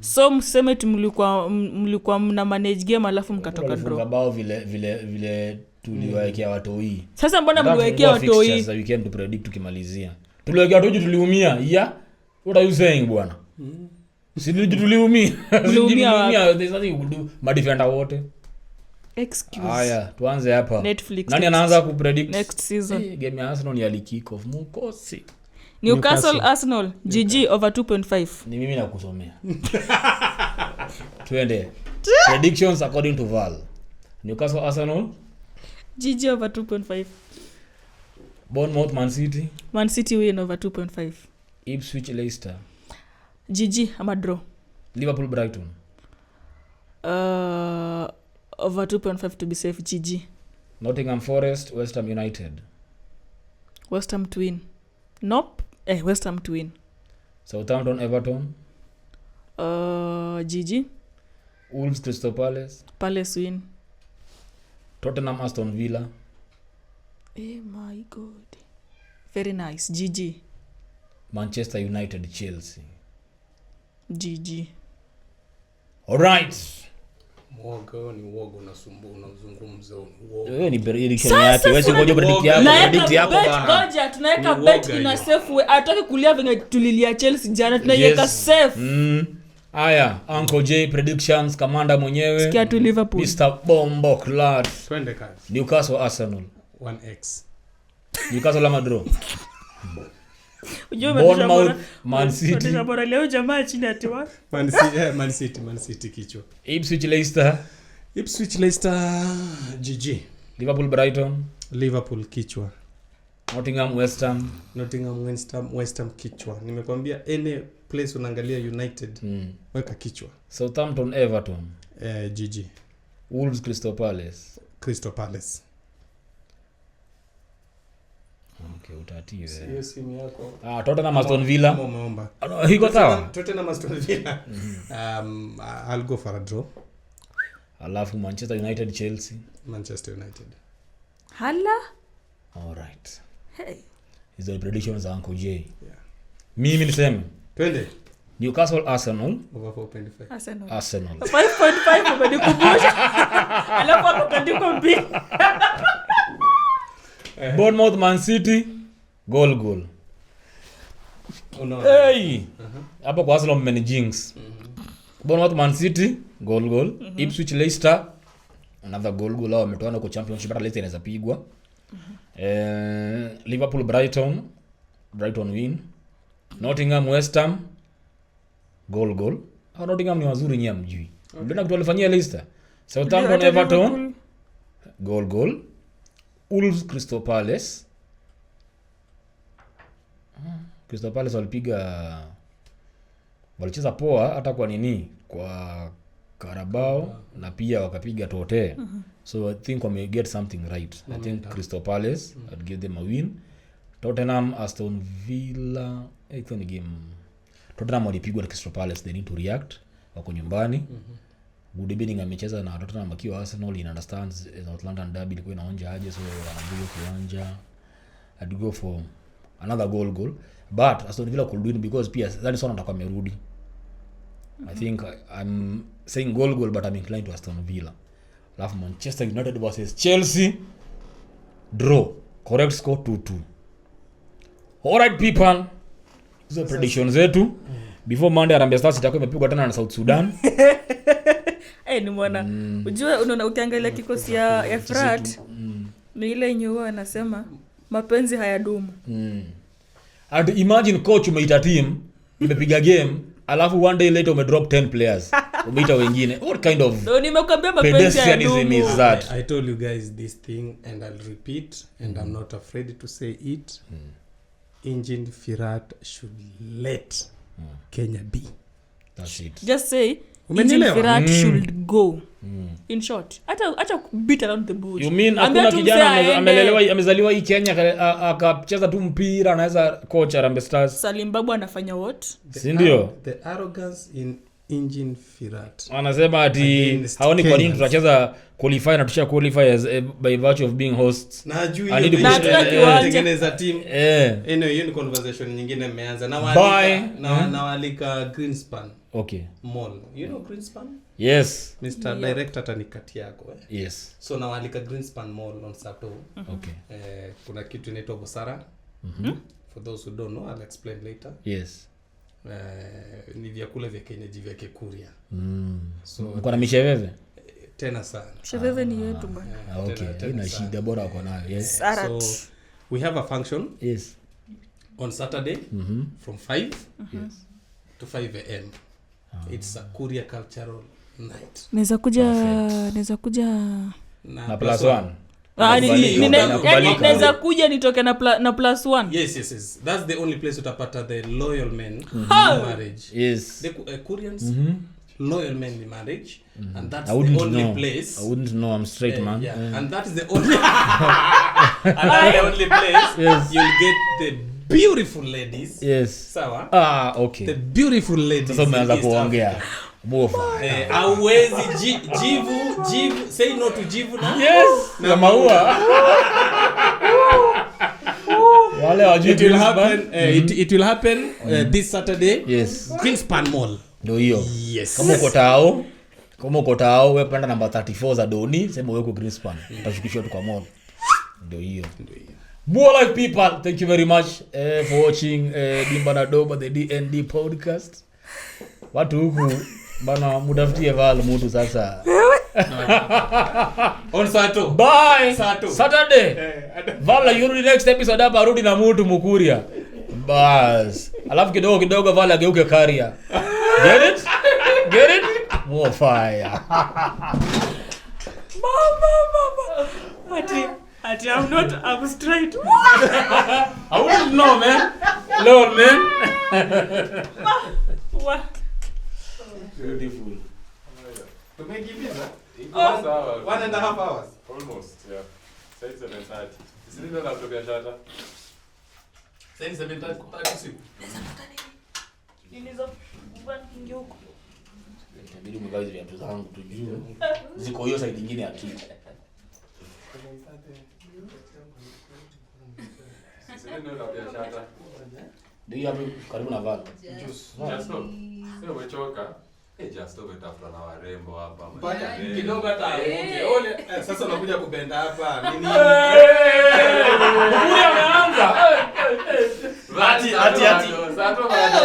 So mseme mlikuwa mna manage game alafu mkatoka draw. Ngabao vile tuliwaekea watoi. Sasa mbona mliwaekea watoi? Sasa weekend to predict tukimalizia. Tuliwaekea watoi tuliumia. Yeah. What are you saying bwana? Sisi tuliumia. There's nothing you could do. Madefender wote. Excuse. Haya, tuanze hapa. Netflix. Nani anaanza kupredict next season? Game ya Arsenal ni kick off mukosi. Newcastle Arsenal GG over 2.5. Ni mimi nakusomea. Twende. Predictions according to Val. Newcastle Arsenal GG over 2.5. Bournemouth Man City win over 2.5. Ipswich Leicester GG ama draw. Liverpool Brighton over 2.5 to be safe. GG. Nottingham Forest West Ham United West Ham to win. Nope. West Ham to win. Southampton Everton GG. Wolves Crystal Palace win. Tottenham Aston Villa. My god. Very nice. GG. Manchester United Chelsea GG. Alright. Mwogo ni uogo unazungumza uogo. Wewe ni prediction yake. Wewe si ngoja predict yako bana. Ngoja tunaweka bet ina safe way. Ataki kulia venye tulilia Chelsea jana tunaiweka safe. Aya, Uncle J predictions, Commander mwenyewe. Sikia tu Liverpool. Mr. Bombo Clad. Twende kazi. Newcastle Arsenal. 1x. Newcastle ama draw. Ujue Bournemouth, Man City. Bora leo jamaa chini atiwa. Man City kichwa. Ipswich Leicester. GG. Liverpool Brighton. Liverpool kichwa. Nottingham West Ham. West Ham kichwa. Nimekwambia any place unaangalia United weka kichwa. Southampton Everton. GG. Wolves Crystal Palace. Okay, utatie. Hiyo simu yako. Tottenham Aston Villa. Umeomba. Hiko sawa. Tottenham Aston Villa. I'll go for a draw. Alafu Manchester United Chelsea. Manchester United. Hala. All right. Hey. Hizo predictions za Uncle J. Yeah. Mimi niseme. Twende. Newcastle Arsenal. Over 4.5. Arsenal. 5.5 umenikumbusha. Alafu akatandika mbili. Bournemouth Man City. Goal. Hey. Hapo kwa Arsenal managings. Bournemouth Man City. Goal. Ipswich Leicester. Another goal. Hao wametoana kwa championship, hata Leicester inaweza pigwa. Liverpool Brighton win. Nottingham West Ham. Goal. Nottingham ni wazuri nyia mjui. Ndio kitu walifanyia Leicester. Southampton Everton. Goal. Wolves Crystal Palace walicheza poa hata kwa nini kwa Carabao na pia wakapiga tote. So I think we get something right. I think Crystal Palace I'd give them a win. Tottenham Aston Villa iko ni game. Tottenham walipigwa na Crystal Palace, they need to react. Wako nyumbani. Good evening amecheza na Tottenham akiwa Arsenal, in understands North London derby ilikuwa inaonja aje, so anakuja kiwanja. I'd go for another goal. But Aston Villa could win because pia that is one atakuwa amerudi. I think I'm saying goal but I'm inclined to Aston Villa. Alafu Manchester United versus Chelsea, draw. Correct score 2-2. All right people. Hizo predictions zetu. Before Monday Harambee Stars itakuwa imepigwa tena na South Sudan. Ni mwana. Unajua unaona ukiangalia kikosi ya Frat ni ile yenyewe anasema mapenzi hayadumu. And imagine coach umeita team imepiga game alafu one day later umedrop 10 players. Umeita wengine. What kind of ndio nimekuambia mapenzi hayadumu. Is that? I told you guys this thing and I'll repeat and I'm not afraid to say it. Engine Firat should let Kenya be. That's it. Just say Engine Firat should go. In short, acha beat around the bush. You mean hakuna kijana amezaliwa hii Kenya akacheza tu mpira anaweza coach Harambee Stars? Salim Babu anafanya what? Si ndio? The arrogance in Engine Firat. Anasema ati haoni kwa nini tunacheza qualify na tusha qualify as by virtue of being hosts. Na juu tengeneza team. Anyway, hiyo ni conversation nyingine imeanza na walika Greenspan. Okay. Mall. You know Greenspan? Yes. Mr. Director atanikati yako. Yes. So na walika Greenspan Mall on Sato. Okay. Kuna kitu inaitwa Busara. For those who don't know, I'll explain later. Yes. Ni vyakula vya kienyeji vya Kikuria. So uko na misheveve? Tena sana. Sheveve ni yetu bwana. Okay. Ina shida bora uko nayo. Yes. So we have a function. Yes. On Saturday from 5 to 5 a.m. It's a Kuria cultural night. Naweza kuja na +1. Naweza kuja nitoke na +1. Yes. That's the only place utapata the loyal men marriage. Yes. The Koreans loyal men marriage and that's the only place. I wouldn't know, I'm straight man. Yeah. And that's the only place you'll get the beautiful ladies. Yes. Sawa? Okay. The beautiful ladies. Sasa umeanza kuongea. Bofa. Hauwezi jivu say no to jivu na. Yes. Na maua. Wale wajui it will happen this Saturday. Yes. Greenspan Mall. Ndio hiyo. Yes. Kama uko tao wewe panda namba 34 za Doni, sema wewe uko Greenspan. Utashukishwa tu kwa mall. Ndio hiyo. More like people, thank you very much for watching Dimba Na Doba, the DND podcast. Watu huku bana mutafutie Val mtu sasa. On Sato. Bye. Sato. Saturday. Val yurudi next episode hapa arudi na mtu Mukuria. Bas. Alafu kidogo Val ageuke Karia. Get it? Get it? More fire. Mama. Ati I'm straight. I wouldn't know, man. Lord, man. What? Beautiful. Tumekimbiza? Oh, Sawa. 1.5 hours. Almost, yeah. Sasa 7:30. Sisi ndio laptop ya shata. Sasa 7:30 usiku. Nilizo kuingia huko. Itabidi mgawe zile viatu zangu tujue. Ziko hiyo side nyingine ya kiti. Sisi ndio laptop ya shata. Ndio hapo karibu na Val. Justo. Sio umechoka. Justo umetafuta na warembo hapa. Mpaka kidogo hata okay. Ole sasa unakuja kubenda hapa. Nini? Mukuria ameanza. Ati. Sato bado.